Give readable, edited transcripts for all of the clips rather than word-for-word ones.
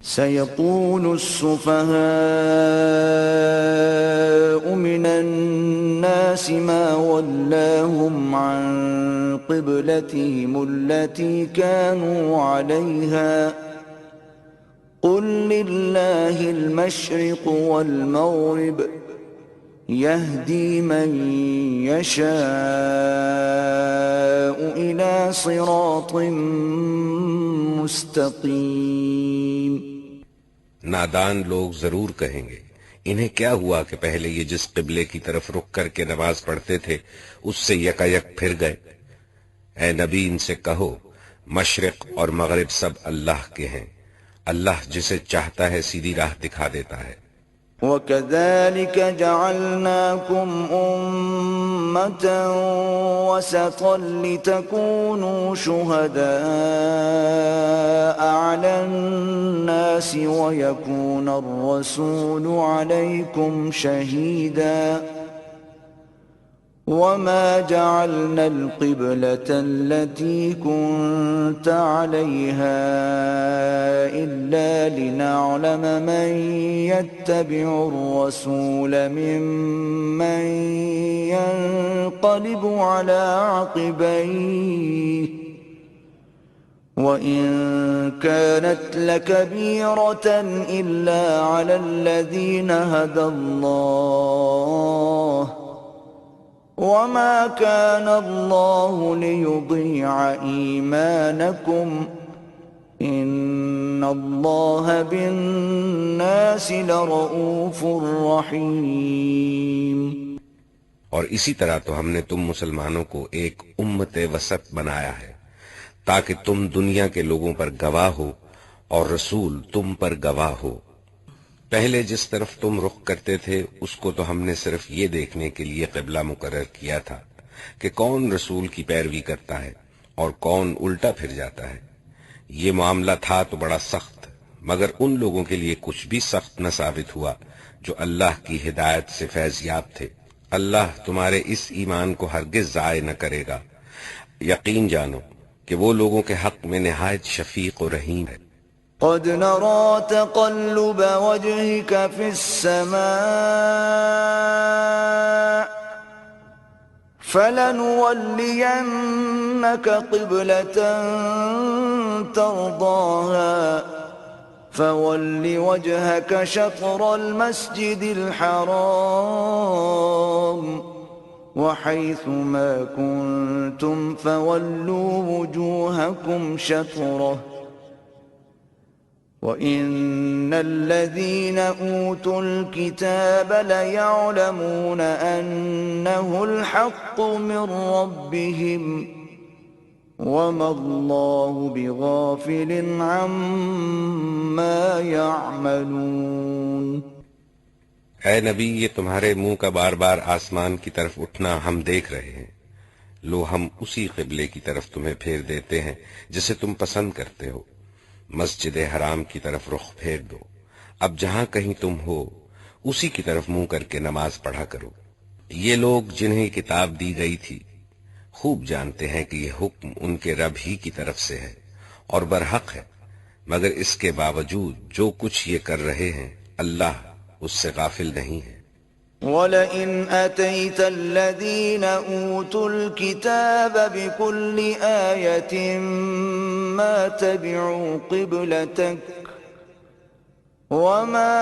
سيقول السفهاء من الناس ما ولاهم عن قبلتهم التي كانوا عليها قل لله المشرق والمغرب يهدي من يشاء إلى صراط مستقيم۔ نادان لوگ ضرور کہیں گے انہیں کیا ہوا کہ پہلے یہ جس قبلے کی طرف رخ کر کے نماز پڑھتے تھے اس سے یکایک پھر گئے۔ اے نبی ان سے کہو مشرق اور مغرب سب اللہ کے ہیں، اللہ جسے چاہتا ہے سیدھی راہ دکھا دیتا ہے۔ وَكَذَلِكَ جَعَلْنَاكُمْ أُمَّةً وَسَطًا لِتَكُونُوا شُهَدَاءَ عَلَى النَّاسِ وَيَكُونَ الرَّسُولُ عَلَيْكُمْ شَهِيدًا وَمَا جَعَلْنَا الْقِبْلَةَ الَّتِي كُنْتَ عَلَيْهَا إِلَّا لِنَعْلَمَ مَنْ يَتَّبِعُ الرَّسُولَ مِمَّنْ يَنْقَلِبُ عَلَى عَقِبَيْهِ وَإِنْ كَانَتْ لَكَبِيرَةً إِلَّا عَلَى الَّذِينَ هَدَى اللَّهُ وَمَا كَانَ اللَّهُ لِيُضِيعَ إِيمَانَكُمْ إِنَّ اللَّهَ بِالنَّاسِ لَرَءُوفٌ رَحِيمٌ۔ اور اسی طرح تو ہم نے تم مسلمانوں کو ایک امت وسط بنایا ہے تاکہ تم دنیا کے لوگوں پر گواہ ہو اور رسول تم پر گواہ ہو۔ پہلے جس طرف تم رخ کرتے تھے اس کو تو ہم نے صرف یہ دیکھنے کے لیے قبلہ مقرر کیا تھا کہ کون رسول کی پیروی کرتا ہے اور کون الٹا پھر جاتا ہے۔ یہ معاملہ تھا تو بڑا سخت، مگر ان لوگوں کے لیے کچھ بھی سخت نہ ثابت ہوا جو اللہ کی ہدایت سے فیض یاب تھے۔ اللہ تمہارے اس ایمان کو ہرگز ضائع نہ کرے گا۔ یقین جانو کہ وہ لوگوں کے حق میں نہایت شفیق و رحیم ہے۔ قد نرى تقلب وجهك في السماء فلنولينك قبلة ترضاها فول وجهك شطر المسجد الحرام وحيث ما كنتم فولوا وجوهكم شطره وَإِنَّ الَّذِينَ أُوتُوا الْكِتَابَ لَيَعْلَمُونَ أَنَّهُ الْحَقُّ مِنْ رَبِّهِمْ وَمَا اللَّهُ بِغَافِلٍ عَمَّا يَعْمَلُونَ۔ اے نبی یہ تمہارے منہ کا بار بار آسمان کی طرف اٹھنا ہم دیکھ رہے ہیں، لو ہم اسی قبلے کی طرف تمہیں پھیر دیتے ہیں جسے تم پسند کرتے ہو۔ مسجد حرام کی طرف رخ پھیر دو، اب جہاں کہیں تم ہو اسی کی طرف منہ کر کے نماز پڑھا کرو۔ یہ لوگ جنہیں کتاب دی گئی تھی خوب جانتے ہیں کہ یہ حکم ان کے رب ہی کی طرف سے ہے اور برحق ہے، مگر اس کے باوجود جو کچھ یہ کر رہے ہیں اللہ اس سے غافل نہیں ہے۔ وَلَئِنْ أَتَيْتَ الَّذِينَ أُوتُوا الْكِتَابَ بِكُلِّ آيَةٍ مَا تَبِعُوا قِبْلَتَكَ وَمَا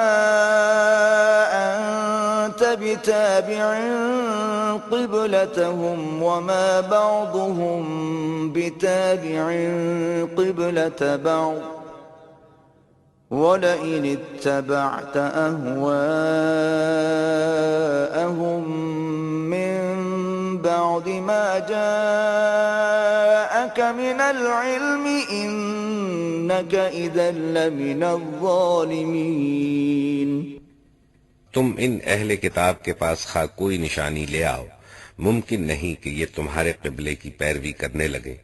أَنْتَ بِتَابِعٍ قِبْلَتَهُمْ وَمَا بَعْضُهُمْ بِتَابِعٍ قِبْلَةَ بَعْضٍ وَلَئِنِ اتَّبَعْتَ أَهْوَاءَهُمْ مِنْ بَعْدِ مَا جَاءَكَ مِنَ الْعِلْمِ إِنَّكَ إِذًا لَمِنَ الظَّالِمِينَ۔ تم ان اہل کتاب کے پاس خواہ کوئی نشانی لے آؤ، ممکن نہیں کہ یہ تمہارے قبلے کی پیروی کرنے لگے،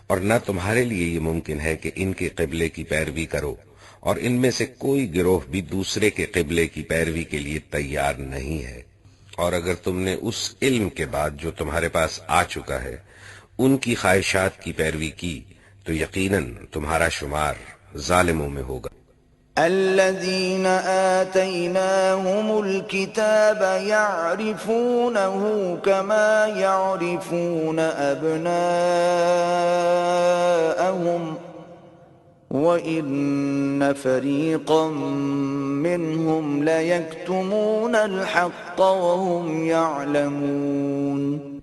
اور نہ تمہارے لیے یہ ممکن ہے کہ ان کے قبلے کی پیروی کرو، اور ان میں سے کوئی گروہ بھی دوسرے کے قبلے کی پیروی کے لیے تیار نہیں ہے۔ اور اگر تم نے اس علم کے بعد جو تمہارے پاس آ چکا ہے ان کی خواہشات کی پیروی کی تو یقیناً تمہارا شمار ظالموں میں ہوگا۔ الذين آتيناهم الكتاب يعرفونه كما يعرفون أبناءهم وإن فريقا منهم ليكتمون الحق وهم يعلمون۔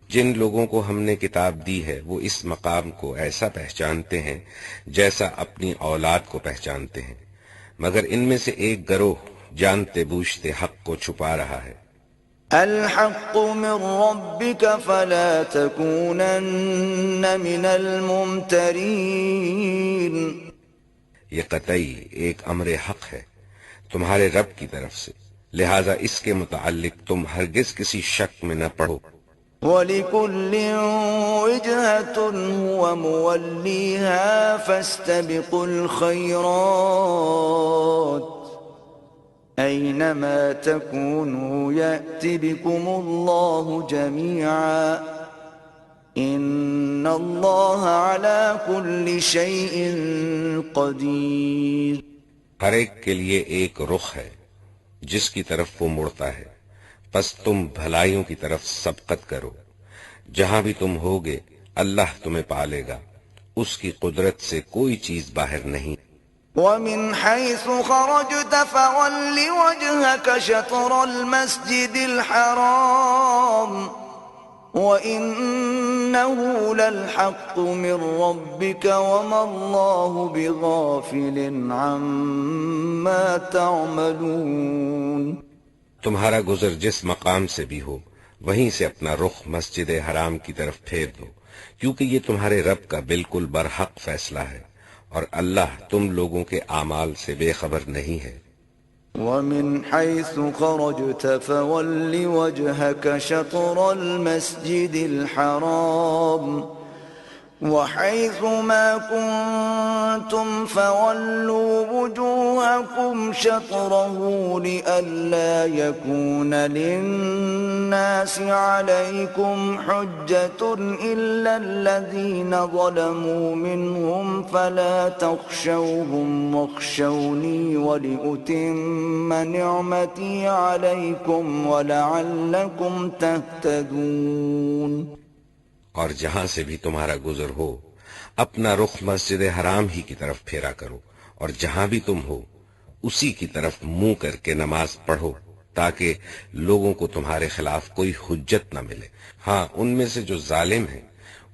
جن لوگوں کو ہم نے کتاب دی ہے وہ اس مقام کو ایسا پہچانتے ہیں جیسا اپنی اولاد کو پہچانتے ہیں، مگر ان میں سے ایک گروہ جانتے بوجھتے حق کو چھپا رہا ہے۔ الحق من ربك فلا تكونن من الممترين۔ یہ قطعی ایک امر حق ہے تمہارے رب کی طرف سے، لہذا اس کے متعلق تم ہرگز کسی شک میں نہ پڑو۔ وَلِكُلٍّ وِجْهَةٌ هُوَ مُوَلِّيهَا فَاسْتَبِقُوا الْخَيْرَاتِ أَيْنَمَا تَكُونُوا يَأْتِ بِكُمُ اللَّهُ جَمِيعًا إِنَّ اللَّهَ عَلَى كُلِّ شَيْءٍ قَدِيرٌ۔ ہر ایک کے لیے ایک رخ ہے جس کی طرف وہ مڑتا ہے، پس تم بھلائیوں کی طرف سبقت کرو، جہاں بھی تم ہوگے اللہ تمہیں پالے گا، اس کی قدرت سے کوئی چیز باہر نہیں۔ وَمِنْ حَيْثُ خَرَجْتَ فَوَلِّ وَجْهَكَ شَطْرَ الْمَسْجِدِ الْحَرَامِ وَإِنَّهُ لَلْحَقُّ مِنْ رَبِّكَ وَمَا اللَّهُ بِغَافِلٍ عَمَّا تَعْمَلُونَ۔ تمہارا گزر جس مقام سے بھی ہو وہیں سے اپنا رخ مسجد حرام کی طرف پھیر دو، کیونکہ یہ تمہارے رب کا بالکل برحق فیصلہ ہے، اور اللہ تم لوگوں کے اعمال سے بے خبر نہیں ہے۔ وَمِنْ حَيْثُ خَرَجْتَ فَوَلِّ وَجْهَكَ شَطْرَ الْمَسْجِدِ الْحَرَامِ وَحَيْثُ مَا كُنْتُمْ فَوَلُّوا وُجُوهَكُمْ شَطْرَهُ لِئَلَّا يَكُونَ لِلنَّاسِ عَلَيْكُمْ حُجَّةٌ إِلَّا الَّذِينَ ظَلَمُوا مِنْهُمْ فَلَا تَخْشَوْهُمْ وَاخْشَوْنِي وَلِأُتِمَّ نِعْمَتِي عَلَيْكُمْ وَلَعَلَّكُمْ تَهْتَدُونَ۔ اور جہاں سے بھی تمہارا گزر ہو اپنا رخ مسجد حرام ہی کی طرف پھیرا کرو، اور جہاں بھی تم ہو اسی کی طرف منہ کر کے نماز پڑھو، تاکہ لوگوں کو تمہارے خلاف کوئی حجت نہ ملے۔ ہاں، ان میں سے جو ظالم ہیں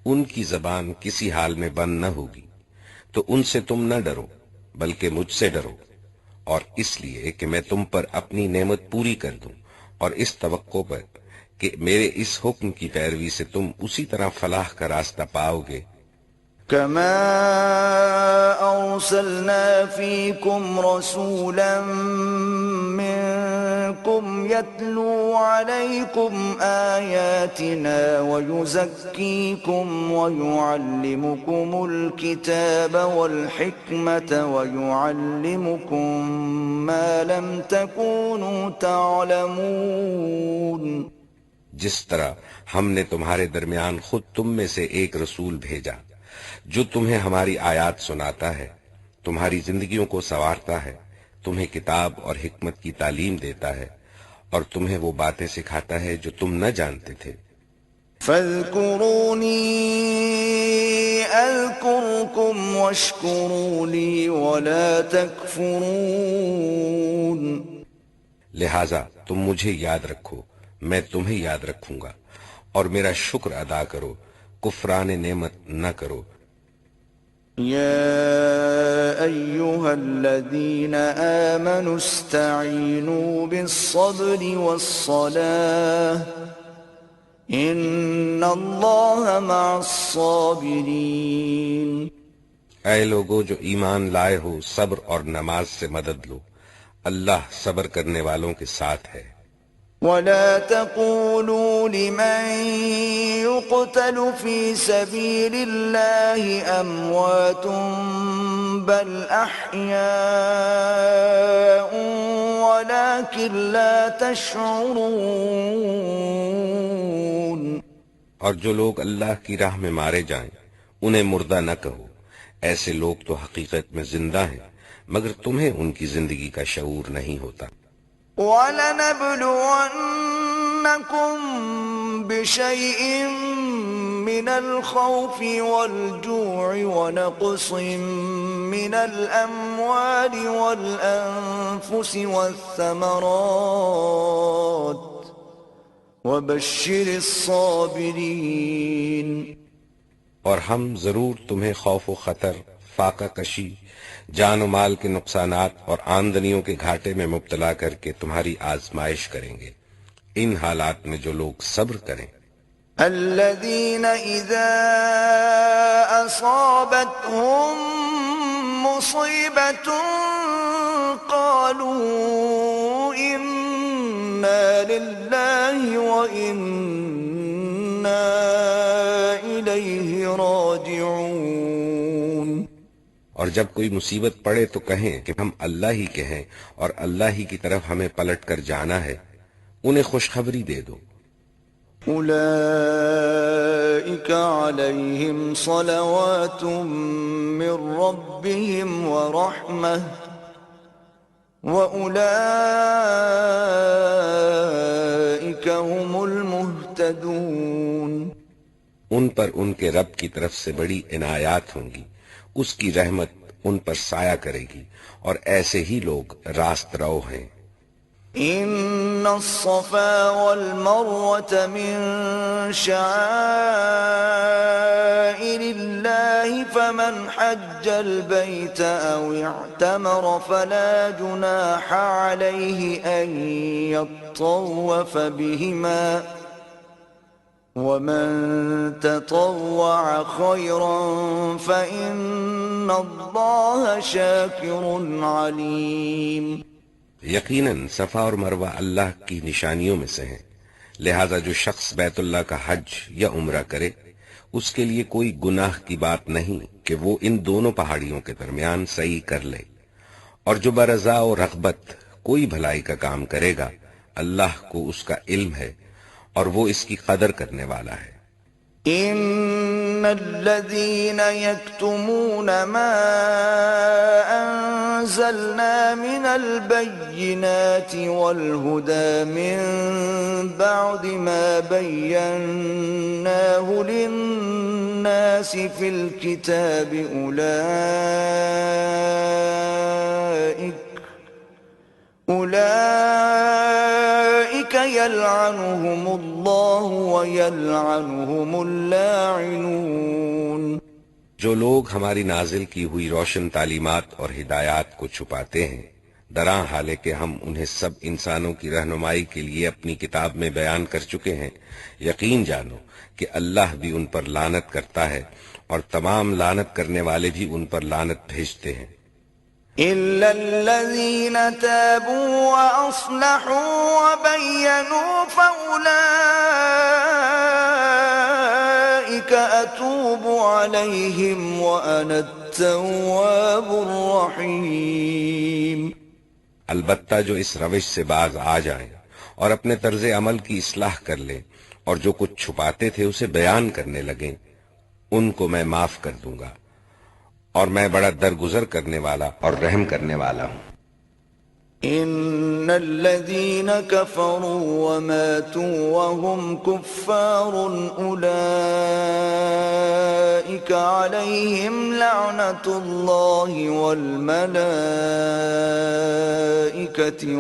ان کی زبان کسی حال میں بند نہ ہوگی، تو ان سے تم نہ ڈرو بلکہ مجھ سے ڈرو، اور اس لیے کہ میں تم پر اپنی نعمت پوری کر دوں، اور اس توقع پر کہ میرے اس حکم کی پیروی سے تم اسی طرح فلاح کا راستہ پاؤ گے۔ كما أرسلنا فيكم رسولا منكم يتلو عليكم آياتنا ويزكيكم ويعلمكم الكتاب والحكمة ويعلمكم ما لم تكونوا تعلمون۔ جس طرح ہم نے تمہارے درمیان خود تم میں سے ایک رسول بھیجا جو تمہیں ہماری آیات سناتا ہے، تمہاری زندگیوں کو سنوارتا ہے، تمہیں کتاب اور حکمت کی تعلیم دیتا ہے، اور تمہیں وہ باتیں سکھاتا ہے جو تم نہ جانتے تھے۔ فاذكروني اذكركم واشكروا لي ولا تكفرون۔ لہذا تم مجھے یاد رکھو، میں تمہیں یاد رکھوں گا، اور میرا شکر ادا کرو، کفران نعمت نہ کرو۔ يا أيها الذين آمنوا استعينوا بالصبر والصلاة إن الله مع الصابرين۔ اے لوگو جو ایمان لائے ہو، صبر اور نماز سے مدد لو، اللہ صبر کرنے والوں کے ساتھ ہے۔ ولا تقولوا لمن يقتل في سبيل الله أموات بل أحياء ولكن لا تشعرون۔ اور جو لوگ اللہ کی راہ میں مارے جائیں انہیں مردہ نہ کہو، ایسے لوگ تو حقیقت میں زندہ ہیں مگر تمہیں ان کی زندگی کا شعور نہیں ہوتا۔ وَلَنَبْلُوَنَّكُمْ بِشَيْءٍ مِّنَ الْخَوْفِ وَالْجُوعِ وَنَقْصٍ مِّنَ الْأَمْوَالِ وَالْأَنفُسِ وَالثَّمَرَاتِ وَبَشِّرِ الصَّابِرِينَ۔ اور ہم ضرور تمہیں خوف و خطر، فاقہ کشی، جان و مال کے نقصانات اور آمدنیوں کے گھاٹے میں مبتلا کر کے تمہاری آزمائش کریں گے۔ ان حالات میں جو لوگ صبر کریں، الذين إذا أصابتهم مصيبة قالوا إنا لله وإنا إليه راجعون۔ اور جب کوئی مصیبت پڑے تو کہیں کہ ہم اللہ ہی کے ہیں اور اللہ ہی کی طرف ہمیں پلٹ کر جانا ہے۔ انہیں خوشخبری دے دو، أولئك عليهم صلوات من ربهم ورحمة وأولئك هم المهتدون۔ ان پر ان کے رب کی طرف سے بڑی عنایات ہوں گی، اس کی رحمت ان پر سایہ کرے گی، اور ایسے ہی لوگ راست رو ہیں۔ إن الصفا والمروة من شعائر الله فمن حج البيت أو اعتمر فلا جناح عليه أن يطوف بهما ومن تطوع خيرا فإن الله شاكر عليم۔ یقیناً صفا اور مروہ اللہ کی نشانیوں میں سے ہیں، لہذا جو شخص بیت اللہ کا حج یا عمرہ کرے اس کے لیے کوئی گناہ کی بات نہیں کہ وہ ان دونوں پہاڑیوں کے درمیان سعی کر لے، اور جو برضا و رغبت کوئی بھلائی کا کام کرے گا اللہ کو اس کا علم ہے اور وہ اس کی قدر کرنے والا ہے۔ إن الذين يكتمون ما أنزلنا من البينات والهدى من بعد ما بيناه للناس في الكتاب أولئك يلعنهم الله ويلعنهم اللاعنون۔ جو لوگ ہماری نازل کی ہوئی روشن تعلیمات اور ہدایات کو چھپاتے ہیں، درا حالے کہ ہم انہیں سب انسانوں کی رہنمائی کے لیے اپنی کتاب میں بیان کر چکے ہیں، یقین جانو کہ اللہ بھی ان پر لعنت کرتا ہے اور تمام لعنت کرنے والے بھی ان پر لعنت بھیجتے ہیں۔ إلا الذين تابوا وأصلحوا وبينوا فأولئك أتوب عليهم وأنا التواب الرحيم۔ البتہ جو اس روش سے باز آ جائیں اور اپنے طرز عمل کی اصلاح کر لیں اور جو کچھ چھپاتے تھے اسے بیان کرنے لگیں، ان کو میں معاف کر دوں گا، اور میں بڑا درگزر کرنے والا اور رحم کرنے والا ہوں۔ إن الذين كفروا وماتوا وهم كفار أولئك عليهم لعنة الله والملائكة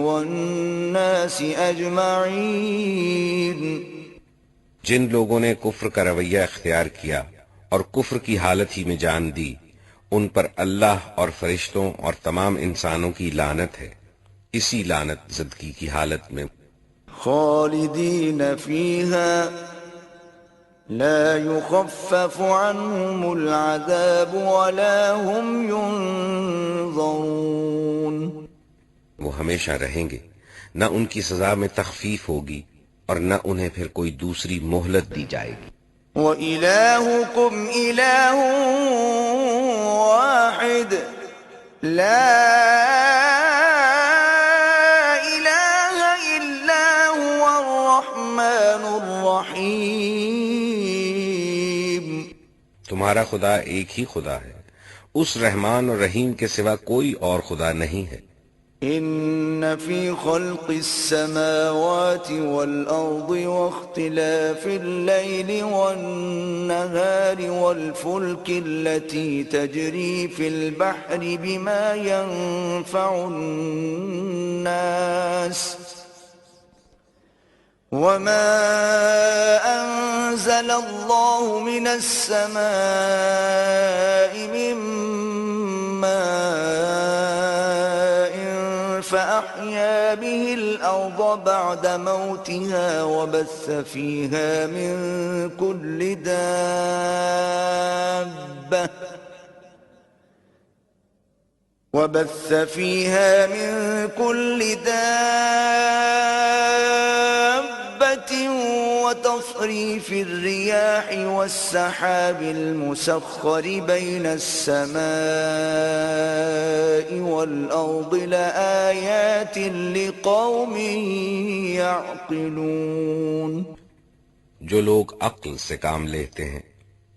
والناس أجمعين۔ جن لوگوں نے کفر کا رویہ اختیار کیا اور کفر کی حالت ہی میں جان دی، ان پر اللہ اور فرشتوں اور تمام انسانوں کی لعنت ہے، اسی لعنت زدگی کی حالت میں خالدین فیہا لا يخفف عنهم العذاب ولا هم ينظرون۔ وہ ہمیشہ رہیں گے، نہ ان کی سزا میں تخفیف ہوگی اور نہ انہیں پھر کوئی دوسری مہلت دی جائے گی۔ وَإِلَٰهُكُمْ إِلَٰهٌ واحد لا إله إلا هو الرحمن الرحيم۔ تمہارا خدا ایک ہی خدا ہے، اس رحمان اور رحیم کے سوا کوئی اور خدا نہیں ہے۔ إن في خلق السماوات والأرض واختلاف الليل والنهار والفلك التي تجري في البحر بما ينفع الناس وما أنزل الله من السماء من ماء فأحيا به الأرض بعد موتها وبث فيها من كل دابة وتصريف الرياح والسحاب المسخر بين السماء والأرض لآيات لقوم يعقلون۔ جو لوگ عقل سے کام لیتے ہیں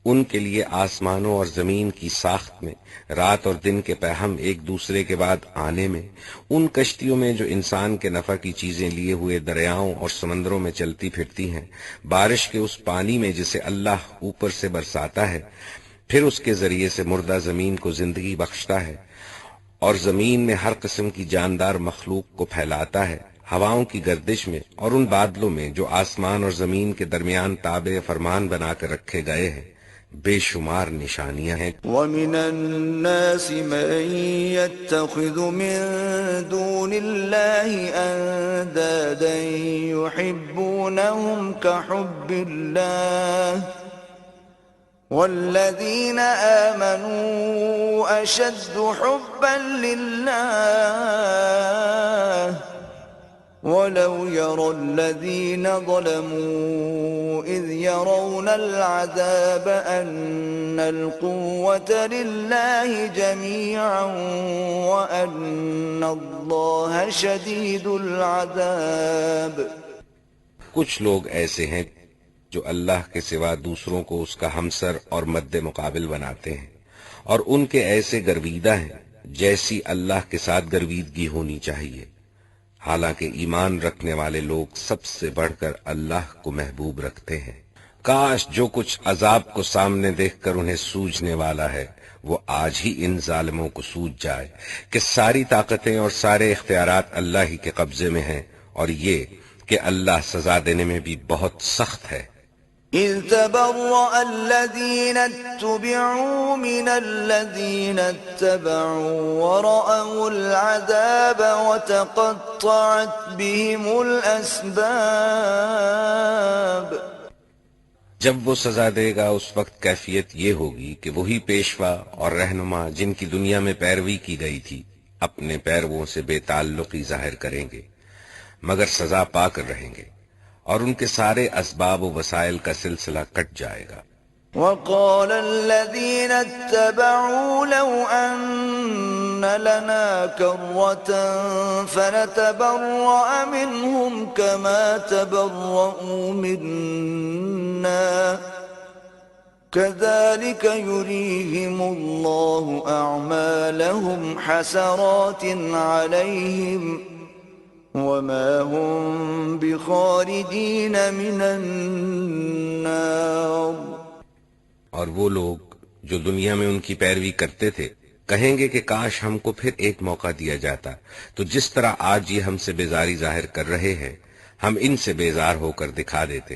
ان کے لیے آسمانوں اور زمین کی ساخت میں، رات اور دن کے پہم ایک دوسرے کے بعد آنے میں، ان کشتیوں میں جو انسان کے نفع کی چیزیں لیے ہوئے دریاؤں اور سمندروں میں چلتی پھرتی ہیں، بارش کے اس پانی میں جسے اللہ اوپر سے برساتا ہے، پھر اس کے ذریعے سے مردہ زمین کو زندگی بخشتا ہے، اور زمین میں ہر قسم کی جاندار مخلوق کو پھیلاتا ہے، ہواؤں کی گردش میں اور ان بادلوں میں جو آسمان اور زمین کے درمیان تابع فرمان بنا کر رکھے گئے ہیں، بے شمار نشانیاں ہیں۔ وَمِنَ النَّاسِ مَن يَتَّخِذُ مِن دُونِ اللَّهِ أَندَادًا يُحِبُّونَهُمْ كَحُبِّ اللَّهِ وَالَّذِينَ آمَنُوا أَشَدُّ حُبًّا لِلَّهِ وَلَوْ يَرَى الَّذِينَ ظَلَمُوا إِذْ يَرَوْنَ الْعَذَابَ أَنَّ الْقُوَّةَ لِلَّهِ جَمِيعًا وَأَنَّ اللَّهَ شَدِيدُ الْعَذَابِ۔ کچھ لوگ ایسے ہیں جو اللہ کے سوا دوسروں کو اس کا ہمسر اور مد مقابل بناتے ہیں، اور ان کے ایسے گرویدہ ہیں جیسی اللہ کے ساتھ گرویدگی ہونی چاہیے، حالانکہ ایمان رکھنے والے لوگ سب سے بڑھ کر اللہ کو محبوب رکھتے ہیں۔ کاش جو کچھ عذاب کو سامنے دیکھ کر انہیں سوجنے والا ہے وہ آج ہی ان ظالموں کو سوج جائے کہ ساری طاقتیں اور سارے اختیارات اللہ ہی کے قبضے میں ہیں، اور یہ کہ اللہ سزا دینے میں بھی بہت سخت ہے۔ إِذْ تَبَرَّأَ الَّذِينَ اتُّبِعُوا مِنَ الَّذِينَ اتَّبَعُوا وَرَأَوُا الْعَذَابَ وَتَقَطَّعَتْ بِهِمُ الْأَسْبَابُ۔ جب وہ سزا دے گا اس وقت کیفیت یہ ہوگی کہ وہی پیشوا اور رہنما جن کی دنیا میں پیروی کی گئی تھی اپنے پیرووں سے بے تعلقی ظاہر کریں گے، مگر سزا پا کر رہیں گے، اور ان کے سارے اسباب و وسائل کا سلسلہ کٹ جائے گا۔ وقال الذين اتبعوا لو أن لنا كرة فنتبرأ منهم كما تبرؤوا منا كذلك يريهم الله أعمالهم حسرات عليهم وما هم بخارجين من النار۔ اور وہ لوگ جو دنیا میں ان کی پیروی کرتے تھے کہیں گے کہ کاش ہم کو پھر ایک موقع دیا جاتا تو جس طرح آج یہ ہم سے بیزاری ظاہر کر رہے ہیں ہم ان سے بیزار ہو کر دکھا دیتے۔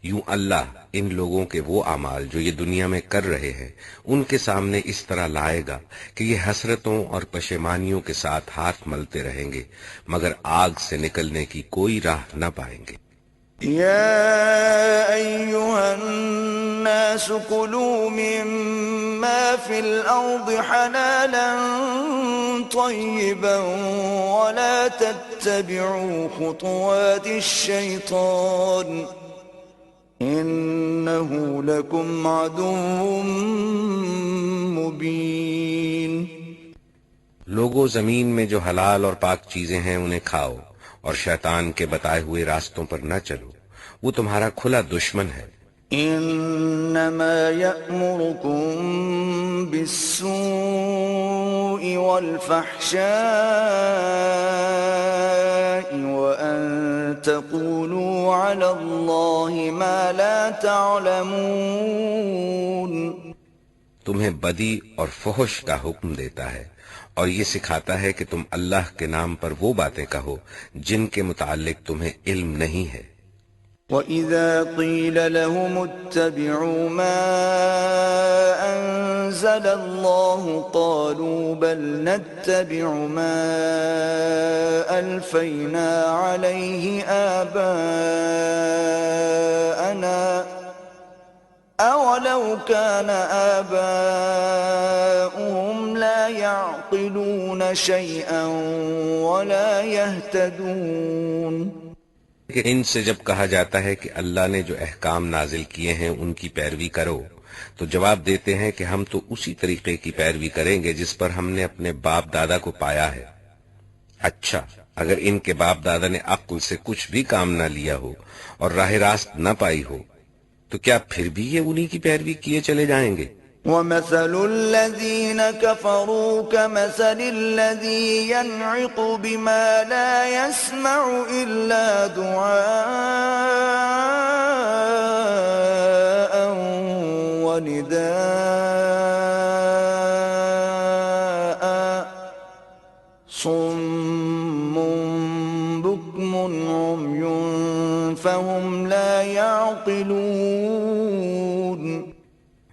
یوں اللہ ان لوگوں کے وہ اعمال جو یہ دنیا میں کر رہے ہیں ان کے سامنے اس طرح لائے گا کہ یہ حسرتوں اور پشیمانیوں کے ساتھ ہاتھ ملتے رہیں گے، مگر آگ سے نکلنے کی کوئی راہ نہ پائیں گے۔ يا أيها الناس كلوا مما في الأرض حلالا طيبا ولا تتبعوا خطوات الشيطان إنه لكم عدو مبين۔ لوگوں زمین میں جو حلال اور پاک چیزیں ہیں انہیں کھاؤ، اور شیطان کے بتائے ہوئے راستوں پر نہ چلو، وہ تمہارا کھلا دشمن ہے۔ إنما يأمركم بالسوء والفحشاء وأن تقولوا على الله ما لا تعلمون. تمہیں بدی اور فحش کا حکم دیتا ہے اور یہ سکھاتا ہے کہ تم اللہ کے نام پر وہ باتیں کہو جن کے متعلق تمہیں علم نہیں ہے. وَإِذَا قِيلَ لَهُمُ اتَّبِعُوا مَا أَنزَلَ اللَّهُ قَالُوا بَلْ نَتَّبِعُ مَا أَلْفَيْنَا عَلَيْهِ آبَاءَنَا أَوَلَوْ كَانَ آبَاؤُهُمْ لَا يَعْقِلُونَ شَيْئًا وَلَا يَهْتَدُونَ. کہ ان سے جب کہا جاتا ہے کہ اللہ نے جو احکام نازل کیے ہیں ان کی پیروی کرو تو جواب دیتے ہیں کہ ہم تو اسی طریقے کی پیروی کریں گے جس پر ہم نے اپنے باپ دادا کو پایا ہے. اچھا، اگر ان کے باپ دادا نے عقل سے کچھ بھی کام نہ لیا ہو اور راہ راست نہ پائی ہو تو کیا پھر بھی یہ انہی کی پیروی کیے چلے جائیں گے؟ وَمَثَلُ الَّذِينَ كَفَرُوا كَمَثَلِ الَّذِي يَنْعِقُ بِمَا لَا يَسْمَعُ إِلَّا دُعَاءً وَنِدَاءً صُمٌّ بُكْمٌ عُمْيٌ فَهُمْ لَا يَعْقِلُونَ.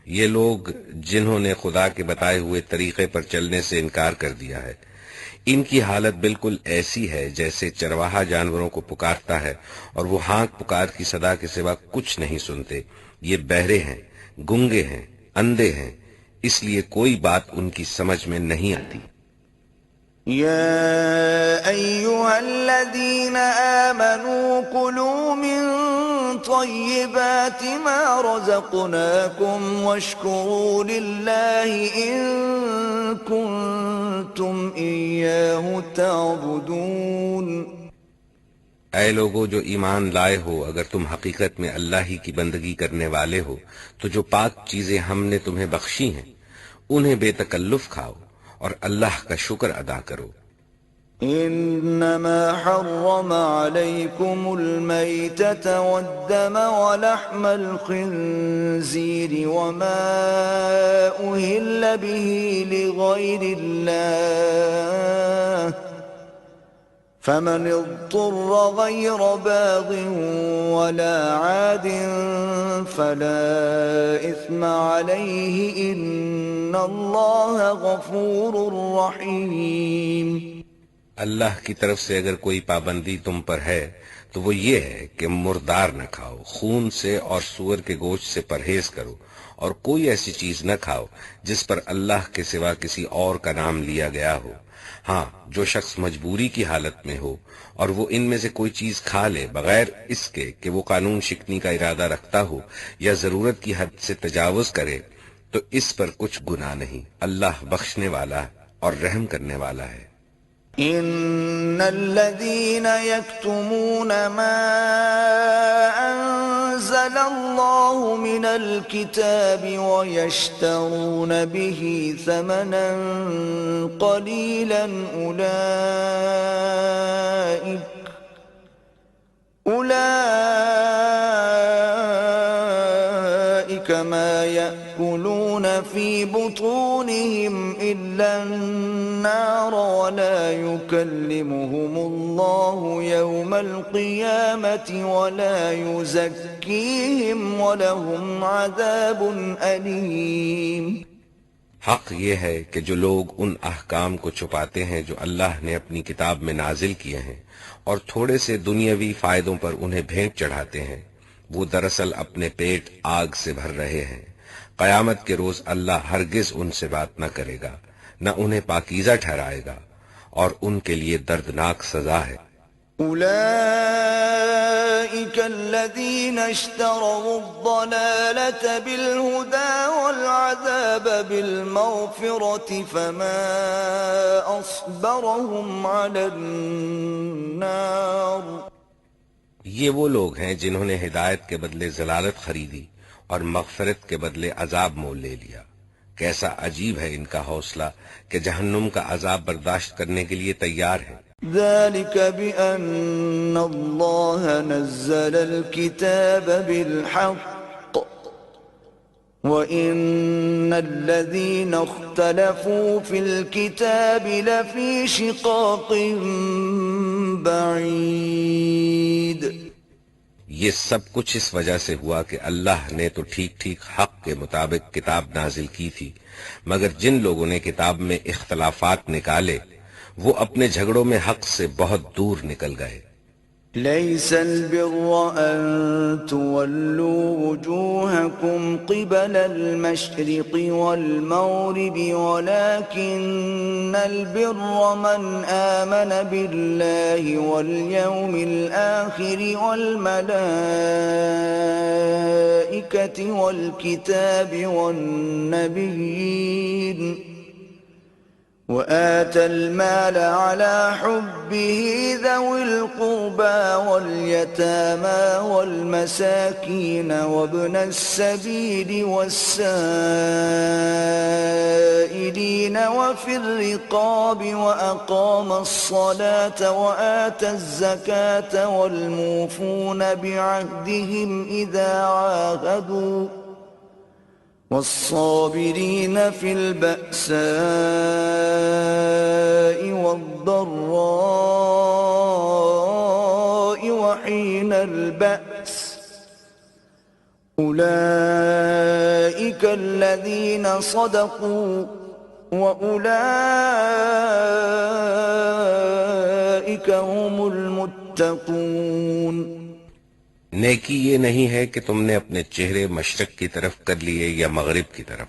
یہ لوگ جنہوں نے خدا کے بتائے ہوئے طریقے پر چلنے سے انکار کر دیا ہے، ان کی حالت بالکل ایسی ہے جیسے چرواہا جانوروں کو پکارتا ہے اور وہ ہانک پکار کی صدا کے سوا کچھ نہیں سنتے. یہ بہرے ہیں، گنگے ہیں، اندھے ہیں، اس لیے کوئی بات ان کی سمجھ میں نہیں آتی. يا أيها الذين آمنوا كلوا من طيبات ما رزقناكم واشكروا لله إن كنتم إياه تعبدون. اے لوگو جو ایمان لائے ہو، اگر تم حقیقت میں اللہ ہی کی بندگی کرنے والے ہو تو جو پاک چیزیں ہم نے تمہیں بخشی ہیں انہیں بے تکلف کھاؤ اور اللہ کا شکر ادا کرو. انما حرم عليكم الميتة والدم ولحم الخنزير وما أهل به لغير الله فمن اضطر غير باغ ولا عاد فلا إثم عليه إن الله غفور رحيم. اللہ کی طرف سے اگر کوئی پابندی تم پر ہے تو وہ یہ ہے کہ مردار نہ کھاؤ، خون سے اور سور کے گوشت سے پرہیز کرو اور کوئی ایسی چیز نہ کھاؤ جس پر اللہ کے سوا کسی اور کا نام لیا گیا ہو. ہاں، جو شخص مجبوری کی حالت میں ہو اور وہ ان میں سے کوئی چیز کھا لے بغیر اس کے کہ وہ قانون شکنی کا ارادہ رکھتا ہو یا ضرورت کی حد سے تجاوز کرے تو اس پر کچھ گناہ نہیں. اللہ بخشنے والا اور رحم کرنے والا ہے. ان الذين يكتمون ما انزل الله من الكتاب ويشترون به ثمنا قليلا اولئك ما يأكلون في بطونهم الا النار ولا يكلمهم الله يوم القيامة ولا يزكيهم ولهم عذاب أليم. حق یہ ہے کہ جو لوگ ان احکام کو چھپاتے ہیں جو اللہ نے اپنی کتاب میں نازل کیے ہیں اور تھوڑے سے دنیاوی فائدوں پر انہیں بھیٹ چڑھاتے ہیں، وہ دراصل اپنے پیٹ آگ سے بھر رہے ہیں. قیامت کے روز اللہ ہرگز ان سے بات نہ کرے گا، نہ انہیں پاکیزہ ٹھہرائے گا اور ان کے لیے دردناک سزا ہے. أولئك الذين اشتروا الضلالة بالهدى والعذاب بالمغفرة فما أصبرهم على النار. یہ وہ لوگ ہیں جنہوں نے ہدایت کے بدلے ضلالت خریدی اور مغفرت کے بدلے عذاب مول لے لیا۔ کیسا عجیب ہے ان کا حوصلہ کہ جہنم کا عذاب برداشت کرنے کے لیے تیار ہے۔ ذلك بأن الله نزل الكتاب بالحق وإن الذين اختلفوا في الكتاب لفي شقاق بعيد۔ یہ سب کچھ اس وجہ سے ہوا کہ اللہ نے تو ٹھیک ٹھیک حق کے مطابق کتاب نازل کی تھی، مگر جن لوگوں نے کتاب میں اختلافات نکالے وہ اپنے جھگڑوں میں حق سے بہت دور نکل گئے۔ ليس البر أن تولوا وجوهكم قبل المشرق والمغرب ولكن البر من آمن بالله واليوم الآخر والملائكة والكتاب والنبيين وآتى المال على حبه ذوي القربى واليتامى والمساكين وابن السبيل والسائلين وفي الرقاب وأقام الصلاة وآتى الزكاة والموفون بعهدهم إذا عاهدوا والصابرين في البأساء والضراء وحين البأس أولئك الذين صدقوا وأولئك هم المتقون۔ نیکی یہ نہیں ہے کہ تم نے اپنے چہرے مشرق کی طرف کر لیے یا مغرب کی طرف،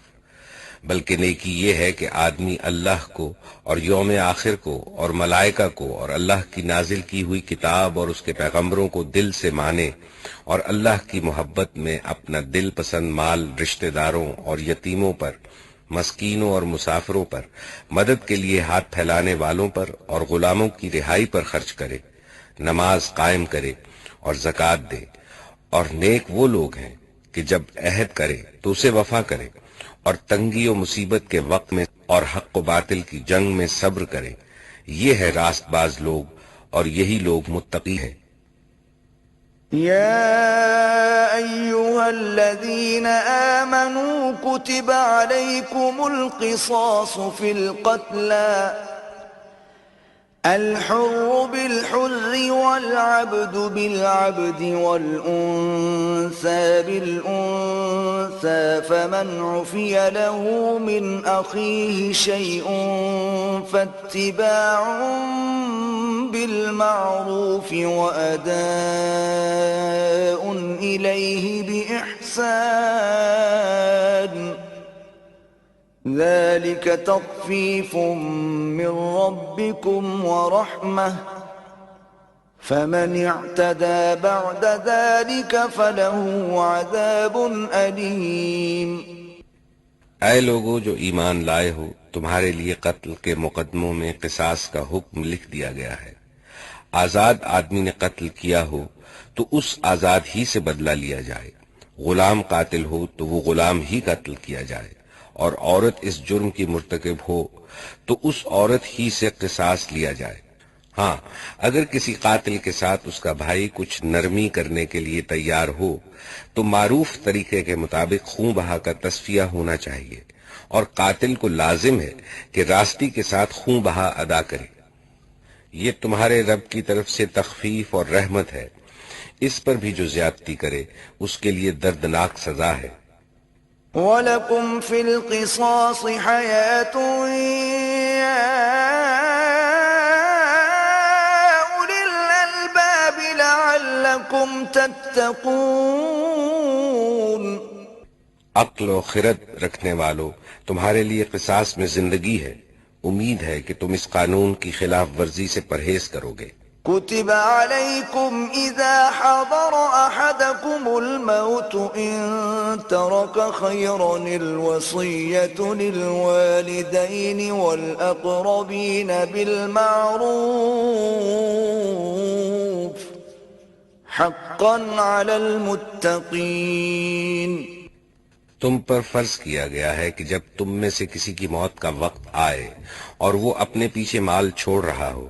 بلکہ نیکی یہ ہے کہ آدمی اللہ کو اور یوم آخر کو اور ملائکہ کو اور اللہ کی نازل کی ہوئی کتاب اور اس کے پیغمبروں کو دل سے مانے اور اللہ کی محبت میں اپنا دل پسند مال رشتہ داروں اور یتیموں پر، مسکینوں اور مسافروں پر، مدد کے لیے ہاتھ پھیلانے والوں پر اور غلاموں کی رہائی پر خرچ کرے، نماز قائم کرے اور زکوٰۃ دے۔ اور نیک وہ لوگ ہیں کہ جب عہد کرے تو اسے وفا کرے اور تنگی و مصیبت کے وقت میں اور حق و باطل کی جنگ میں صبر کرے۔ یہ ہے راست باز لوگ اور یہی لوگ متقی ہیں۔ يا أيها الذين آمنوا كتب عليكم القصاص في القتلى الحر بالحر والعبد بالعبد والأنثى بالأنثى فمن عفي له من أخيه شيء فاتباع بالمعروف وأداء إليه بإحسان ذلك تخفيف من ربكم ورحمة فمن اعتدى بعد ذلك فله عذاب أليم۔ اے لوگو جو ایمان لائے ہو، تمہارے لیے قتل کے مقدموں میں قصاص کا حکم لکھ دیا گیا ہے۔ آزاد آدمی نے قتل کیا ہو تو اس آزاد ہی سے بدلہ لیا جائے، غلام قاتل ہو تو وہ غلام ہی قتل کیا جائے، اور عورت اس جرم کی مرتکب ہو تو اس عورت ہی سے قصاص لیا جائے۔ ہاں، اگر کسی قاتل کے ساتھ اس کا بھائی کچھ نرمی کرنے کے لیے تیار ہو تو معروف طریقے کے مطابق خون بہا کا تصفیہ ہونا چاہیے، اور قاتل کو لازم ہے کہ راستی کے ساتھ خون بہا ادا کرے۔ یہ تمہارے رب کی طرف سے تخفیف اور رحمت ہے، اس پر بھی جو زیادتی کرے اس کے لیے دردناک سزا ہے۔ وَلَكُمْ فِي الْقِصَاصِ حَيَاةٌ يَا أُولِي الْأَلْبَابِ لَعَلَّكُمْ تَتَّقُونَ۔ عقل و خرد رکھنے والو، تمہارے لیے قصاص میں زندگی ہے، امید ہے کہ تم اس قانون کی خلاف ورزی سے پرہیز کرو گے۔ كتب عليكم إذا حضر أحدكم الموت إن ترك خيرا الوصية للوالدين والأقربين بالمعروف حقا على المتقين۔ تم پر فرض کیا گیا ہے کہ جب تم میں سے کسی کی موت کا وقت آئے اور وہ اپنے پیچھے مال چھوڑ رہا ہو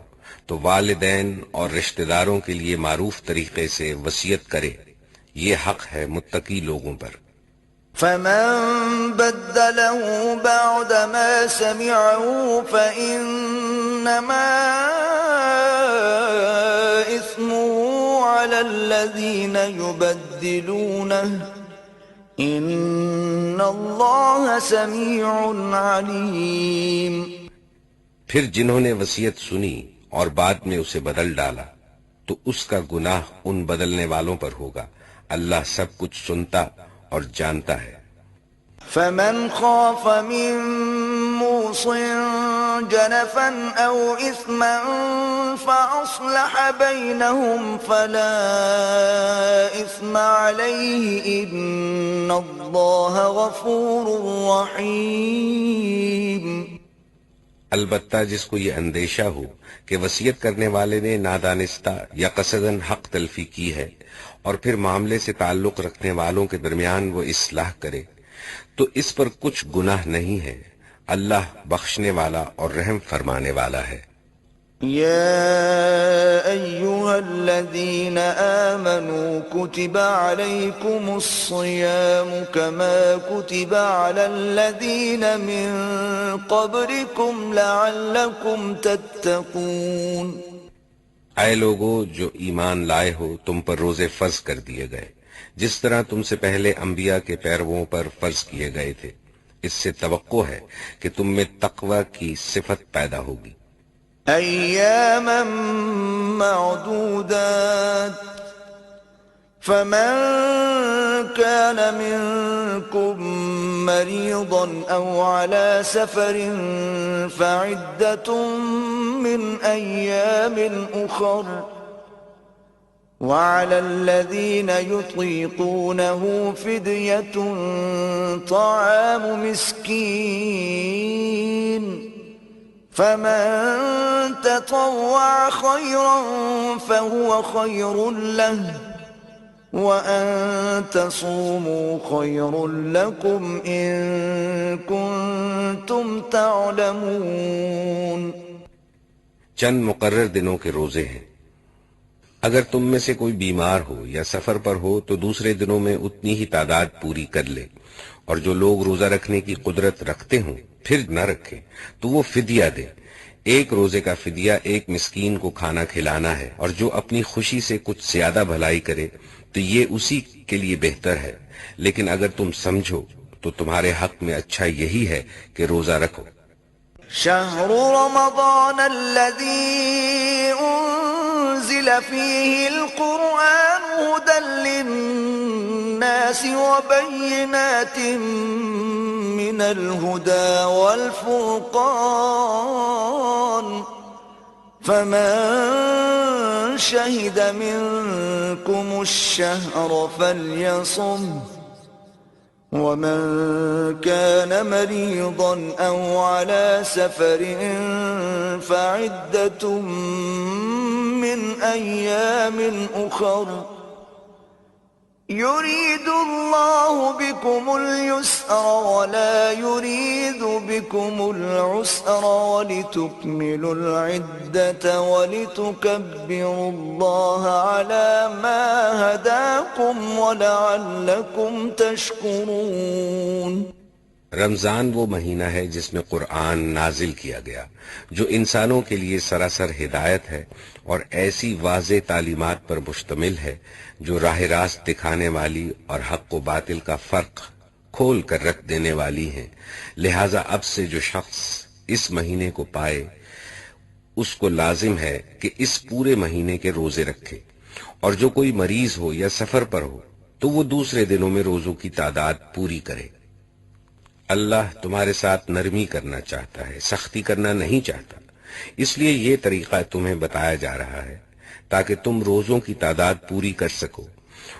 تو والدین اور رشتہ داروں کے لیے معروف طریقے سے وصیت کرے، یہ حق ہے متقی لوگوں پر۔ فمن بدله بعد ما سمعه فإنما إثمه على الذين يبدلونه إن الله سميع عليم۔ پھر جنہوں نے وصیت سنی اور بعد میں اسے بدل ڈالا تو اس کا گناہ ان بدلنے والوں پر ہوگا، اللہ سب کچھ سنتا اور جانتا ہے۔ فمن خاف من موص جنفا او اثما فاصلح بينهم فلا اثم عليه ان الله غفور رحيم۔ البتہ جس کو یہ اندیشہ ہو کہ وصیت کرنے والے نے نادانستہ یا قصداً حق تلفی کی ہے اور پھر معاملے سے تعلق رکھنے والوں کے درمیان وہ اصلاح کرے تو اس پر کچھ گناہ نہیں ہے، اللہ بخشنے والا اور رحم فرمانے والا ہے۔ يا أيها الذين آمنوا كتب عليكم الصيام كما كتب على الذين من قبلكم لعلكم تتقون۔ اے لوگو جو ایمان لائے ہو، تم پر روزے فرض کر دیے گئے جس طرح تم سے پہلے انبیاء کے پیرووں پر فرض کیے گئے تھے، اس سے توقع ہے کہ تم میں تقوی کی صفت پیدا ہوگی۔ ایاما معدودات فمن كان منكم مريضا او على سفر فعدة من ايام اخر وعلى الذين يطيقونه فدية طعام مسكين فمن تطوع خيرا فهو خير له وأن تصوموا خير لكم إن كنتم تعلمون۔ چند مقرر دنوں کے روزے ہیں، اگر تم میں سے کوئی بیمار ہو یا سفر پر ہو تو دوسرے دنوں میں اتنی ہی تعداد پوری کر لے، اور جو لوگ روزہ رکھنے کی قدرت رکھتے ہوں پھر نہ رکھیں تو وہ فدیہ دے۔ ایک روزے کا فدیہ ایک مسکین کو کھانا کھلانا ہے، اور جو اپنی خوشی سے کچھ زیادہ بھلائی کرے تو یہ اسی کے لیے بہتر ہے، لیکن اگر تم سمجھو تو تمہارے حق میں اچھا یہی ہے کہ روزہ رکھو۔ شهر رمضان الذي أنزل فيه القرآن هدى للناس وبينات من الهدى والفرقان فمن شهد منكم الشهر فليصمه ومن كان مريضا أو على سفر فعدة من أيام أخر يريد الله بكم اليسر ولا يريد بكم العسر ولتكملوا العدة ولتكبروا الله على ما هداكم ولعلكم تشكرون۔ رمضان وہ مہینہ ہے جس میں قرآن نازل کیا گیا جو انسانوں کے لیے سراسر ہدایت ہے اور ایسی واضح تعلیمات پر مشتمل ہے جو راہ راست دکھانے والی اور حق و باطل کا فرق کھول کر رکھ دینے والی ہیں، لہٰذا اب سے جو شخص اس مہینے کو پائے اس کو لازم ہے کہ اس پورے مہینے کے روزے رکھے، اور جو کوئی مریض ہو یا سفر پر ہو تو وہ دوسرے دنوں میں روزوں کی تعداد پوری کرے۔ اللہ تمہارے ساتھ نرمی کرنا چاہتا ہے، سختی کرنا نہیں چاہتا، اس لیے یہ طریقہ تمہیں بتایا جا رہا ہے تاکہ تم روزوں کی تعداد پوری کر سکو،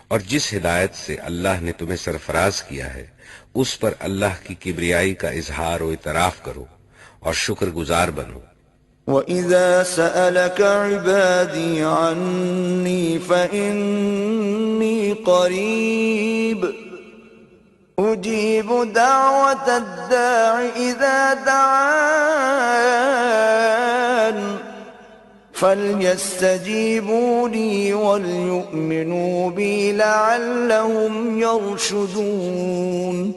اور جس ہدایت سے اللہ نے تمہیں سرفراز کیا ہے اس پر اللہ کی کبریائی کا اظہار و اعتراف کرو اور شکر گزار بنو۔ وَإِذَا سَأَلَكَ عِبَادِي عَنِّي فَإِنِّي قَرِيبٌ أجيب دعوة الداع إذا دعان فليستجيبوا لي وليؤمنوا بي لعلهم يرشدون۔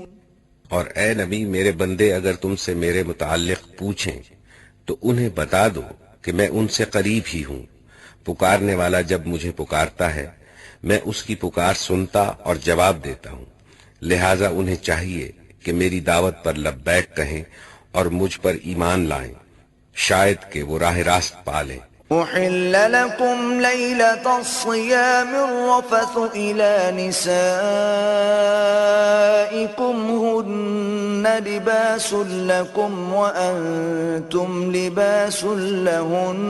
اور اے نبی میرے بندے اگر تم سے میرے متعلق پوچھیں تو انہیں بتا دو کہ میں ان سے قریب ہی ہوں، پکارنے والا جب مجھے پکارتا ہے میں اس کی پکار سنتا اور جواب دیتا ہوں، لہٰذا انہیں چاہیے کہ میری دعوت پر لبیک کہیں اور مجھ پر ایمان لائیں، شاید کہ وہ راہ راست پالیں۔ أحل لكم ليلة الصيام الرفث إلى نسائكم هن لباس لكم وأنتم لباس لهن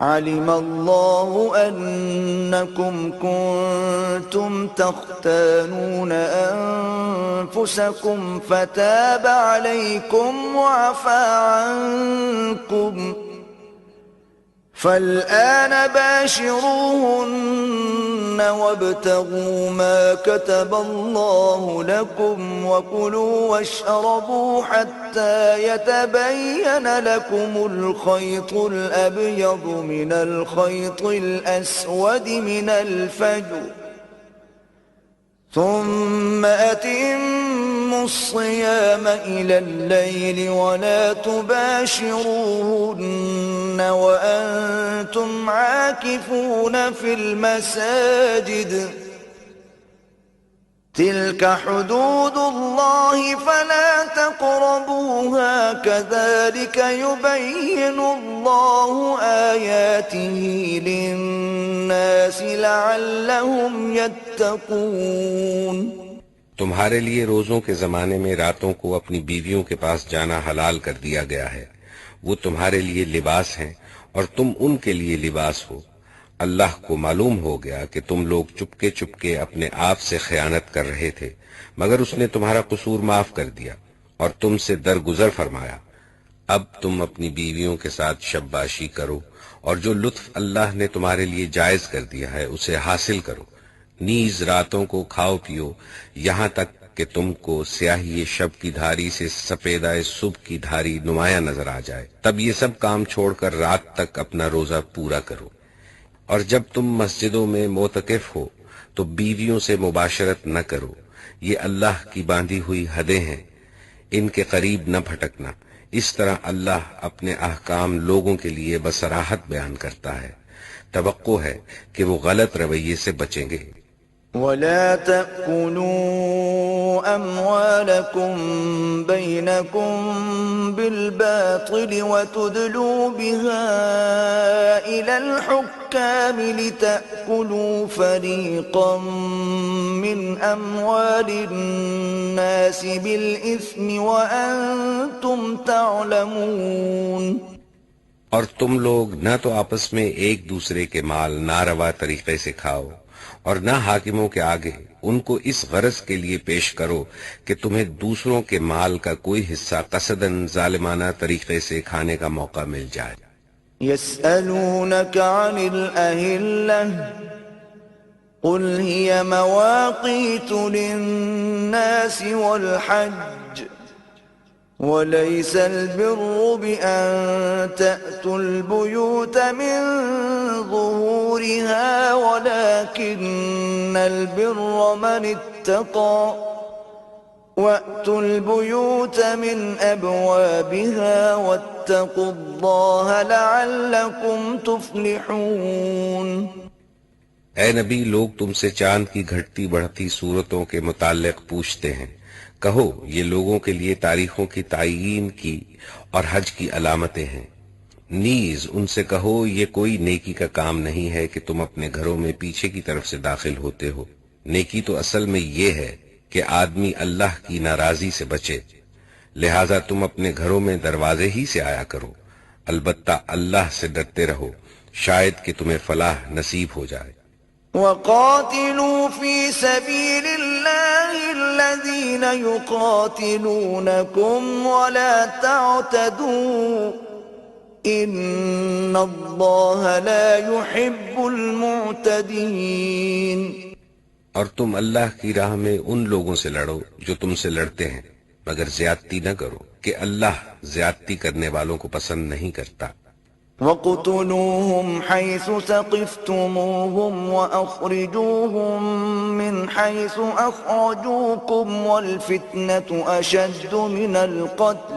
علم الله أنكم كنتم تختانون أنفسكم فتاب عليكم وعفى عنكم فالآن باشروهن وابتغوا ما كتب الله لكم وكلوا واشربوا حتى يتبين لكم الخيط الأبيض من الخيط الأسود من الفجر ثم أتموا الصيام إلى الليل ولا تباشروهن وأنتم عاكفون في المساجد تلك حدود الله فلا تقربوها كذلك يبين الله آياته للناس لعلهم يتقون۔ تمہارے لیے روزوں کے زمانے میں راتوں کو اپنی بیویوں کے پاس جانا حلال کر دیا گیا ہے، وہ تمہارے لیے لباس ہیں اور تم ان کے لیے لباس ہو۔ اللہ کو معلوم ہو گیا کہ تم لوگ چپکے چپکے اپنے آپ سے خیانت کر رہے تھے، مگر اس نے تمہارا قصور معاف کر دیا اور تم سے درگزر فرمایا۔ اب تم اپنی بیویوں کے ساتھ شباشی کرو اور جو لطف اللہ نے تمہارے لیے جائز کر دیا ہے اسے حاصل کرو، نیز راتوں کو کھاؤ پیو یہاں تک کہ تم کو سیاہی شب کی دھاری سے سفیدہ صبح کی دھاری نمایاں نظر آ جائے، تب یہ سب کام چھوڑ کر رات تک اپنا روزہ پورا کرو۔ اور جب تم مسجدوں میں معتکف ہو تو بیویوں سے مباشرت نہ کرو، یہ اللہ کی باندھی ہوئی حدیں ہیں، ان کے قریب نہ پھٹکنا۔ اس طرح اللہ اپنے احکام لوگوں کے لیے بصراحت بیان کرتا ہے، توقع ہے کہ وہ غلط رویے سے بچیں گے۔ ولا تأكلوا أموالكم بينكم بالباطل وتدلوا بها إلى الحكام لتأكلوا فريقا من أموال الناس بالإثم وأنتم تعلمون۔ اور تم لوگ نہ تو آپس میں ایک دوسرے کے مال ناروا طریقے سے کھاؤ اور نہ حاکموں کے آگے ان کو اس غرض کے لیے پیش کرو کہ تمہیں دوسروں کے مال کا کوئی حصہ قصداً ظالمانہ طریقے سے کھانے کا موقع مل جائے۔ يسألونك عن الأهلة قل هي مواقيت للناس والحج وليس البر بأن تأتوا البيوت من ظهورها ولكن البر من اتقى وأتوا البيوت من أبوابها واتقوا الله لعلكم تفلحون۔ اے نبی لوگ تم سے چاند کی گھٹتی بڑھتی صورتوں کے متعلق پوچھتے ہیں، کہو یہ لوگوں کے لیے تاریخوں کی تعیین کی اور حج کی علامتیں ہیں، نیز ان سے کہو یہ کوئی نیکی کا کام نہیں ہے کہ تم اپنے گھروں میں پیچھے کی طرف سے داخل ہوتے ہو، نیکی تو اصل میں یہ ہے کہ آدمی اللہ کی ناراضی سے بچے، لہذا تم اپنے گھروں میں دروازے ہی سے آیا کرو، البتہ اللہ سے ڈرتے رہو، شاید کہ تمہیں فلاح نصیب ہو جائے۔ وقاتلوا في سبيل الله الذين يقاتلونكم ولا تعتدوا إن الله لا يحب المعتدين۔ اور تم اللہ کی راہ میں ان لوگوں سے لڑو جو تم سے لڑتے ہیں، مگر زیادتی نہ کرو کہ اللہ زیادتی کرنے والوں کو پسند نہیں کرتا۔ وَاقْتُلُوهُمْ حَيْثُ ثَقِفْتُمُوهُمْ وَأَخْرِجُوهُمْ مِنْ حَيْثُ أَخْرَجُوكُمْ وَالْفِتْنَةُ أَشَدُّ مِنَ الْقَتْلِ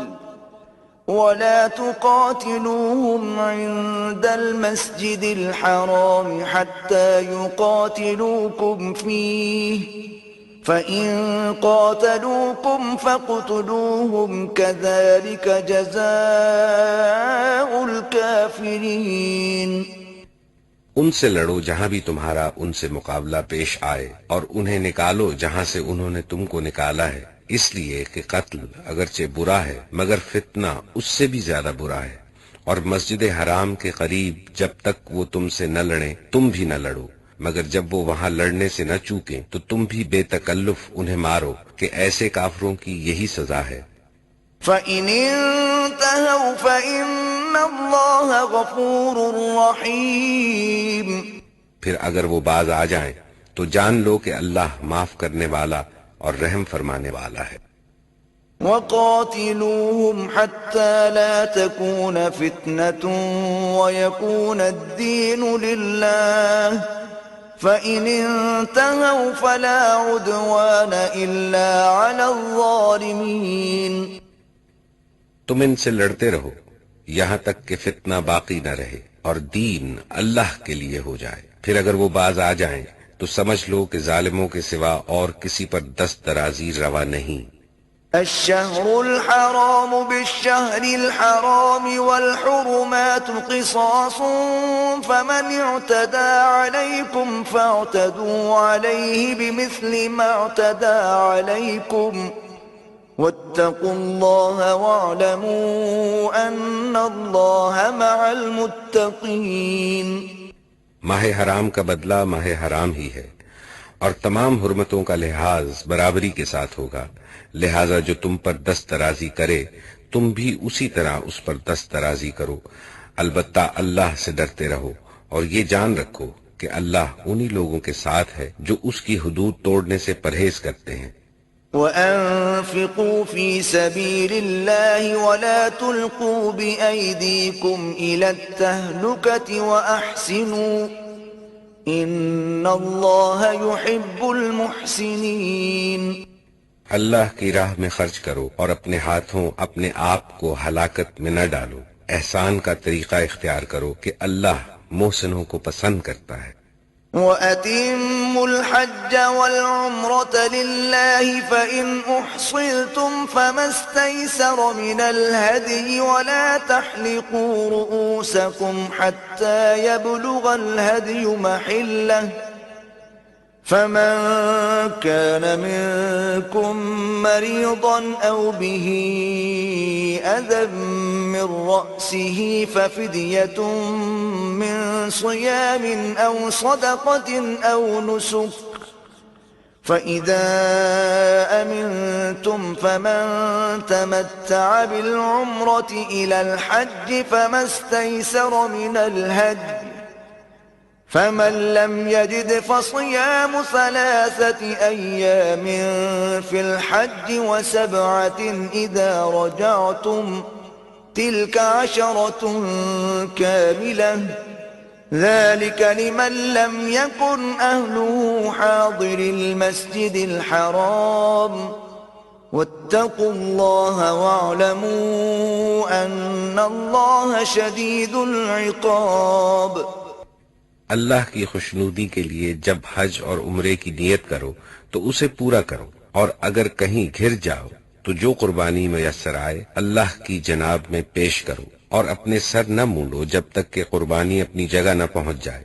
وَلَا تُقَاتِلُوهُمْ عِندَ الْمَسْجِدِ الْحَرَامِ حَتَّى يُقَاتِلُوكُمْ فِيهِ فَإِن قَاتَلُوكُمْ فَاقْتُلُوهُمْ كَذَلِكَ جَزَاءُ الْكَافِرِينَ۔ ان سے لڑو جہاں بھی تمہارا ان سے مقابلہ پیش آئے، اور انہیں نکالو جہاں سے انہوں نے تم کو نکالا ہے، اس لیے کہ قتل اگرچہ برا ہے مگر فتنہ اس سے بھی زیادہ برا ہے۔ اور مسجد حرام کے قریب جب تک وہ تم سے نہ لڑیں تم بھی نہ لڑو، مگر جب وہ وہاں لڑنے سے نہ چوکیں تو تم بھی بے تکلف انہیں مارو، کہ ایسے کافروں کی یہی سزا ہے۔ فَإِنِ انتهوا فَإِنَّ اللَّهَ غَفُورٌ رَّحِيمٌ۔ پھر اگر وہ باز آ جائیں تو جان لو کہ اللہ معاف کرنے والا اور رحم فرمانے والا ہے۔ وَقَاتِلُوهُمْ حَتَّى لَا تَكُونَ فِتْنَةٌ وَيَكُونَ الدِّينُ لِلَّهِ فَإِنِ انتهوا فَلَا عُدْوَانَ إِلَّا عَلَى الظَّالِمِينَ۔ تم ان سے لڑتے رہو یہاں تک کہ فتنہ باقی نہ رہے اور دین اللہ کے لیے ہو جائے، پھر اگر وہ باز آ جائیں تو سمجھ لو کہ ظالموں کے سوا اور کسی پر دست درازی روا نہیں۔ الشهر الحرام بالشهر الحرام والحرمات قصاص فمن اعتدى عليكم فاعتدوا عليه بمثل ما اعتدى عليكم واتقوا الله واعلموا أن الله مع المتقين۔ ماہ حرام کا بدلہ ماہ حرام ہی ہے، اور تمام حرمتوں کا لحاظ برابری کے ساتھ ہوگا، لہذا جو تم پر دست درازی کرے تم بھی اسی طرح اس پر دست درازی کرو، البتہ اللہ سے ڈرتے رہو، اور یہ جان رکھو کہ اللہ انہی لوگوں کے ساتھ ہے جو اس کی حدود توڑنے سے پرہیز کرتے ہیں۔ وَأَنفِقُوا فِي سَبِيلِ اللَّهِ وَلَا تُلْقُوا بِأَيْدِيكُمْ إِلَى التَّهْلُكَةِ وَأَحْسِنُوا إِنَّ اللَّهَ يُحِبُّ الْمُحْسِنِينَ۔ اللہ کی راہ میں خرچ کرو اور اپنے ہاتھوں اپنے آپ کو ہلاکت میں نہ ڈالو، احسان کا طریقہ اختیار کرو کہ اللہ محسنوں کو پسند کرتا ہے۔ وَأَتِمُّوا الْحَجَّ وَالْعُمْرَةَ لِلَّهِ فَإِنْ أُحْصِرْتُمْ فَمَا اسْتَيْسَرَ مِنَ الْهَدْيِ وَلَا تَحْلِقُوا رُؤُوسَكُمْ حَتَّى يَبْلُغَ الْهَدْيُ مَحِلَّهُ فَمَنْ كَانَ مِنْكُمْ مَرِيضًا أَوْ بِهِ أَذًى مِّن رَّأْسِهِ فَفِدْيَةٌ مِّن صِيَامٍ أَوْ صَدَقَةٍ أَوْ نُسُكٍ فَإِذَا أَمِنْتُمْ فَمَنْ تَمَتَّعَ بِالْعُمْرَةِ إِلَى الْحَجِّ فَمَا اسْتَيْسَرَ مِنَ الْهَدْيِ فَمَنْ لَمْ يَجِدْ فَصِيَامُ 3 أَيَّامٍ فِي الْحَجِّ وَسَبْعَةٍ إِذَا رَجَعْتُمْ تِلْكَ 10 كَامِلَةٌ ذَلِكَ لِمَنْ لَمْ يَكُنْ أَهْلُهُ حَاضِرِ الْمَسْجِدِ الْحَرَامِ وَاتَّقُوا اللَّهَ وَاعْلَمُوا أَنَّ اللَّهَ شَدِيدُ الْعِقَابِ۔ اللہ کی خوشنودی کے لیے جب حج اور عمرے کی نیت کرو تو اسے پورا کرو، اور اگر کہیں گھر جاؤ تو جو قربانی میسر آئے اللہ کی جناب میں پیش کرو، اور اپنے سر نہ مونڈو جب تک کہ قربانی اپنی جگہ نہ پہنچ جائے،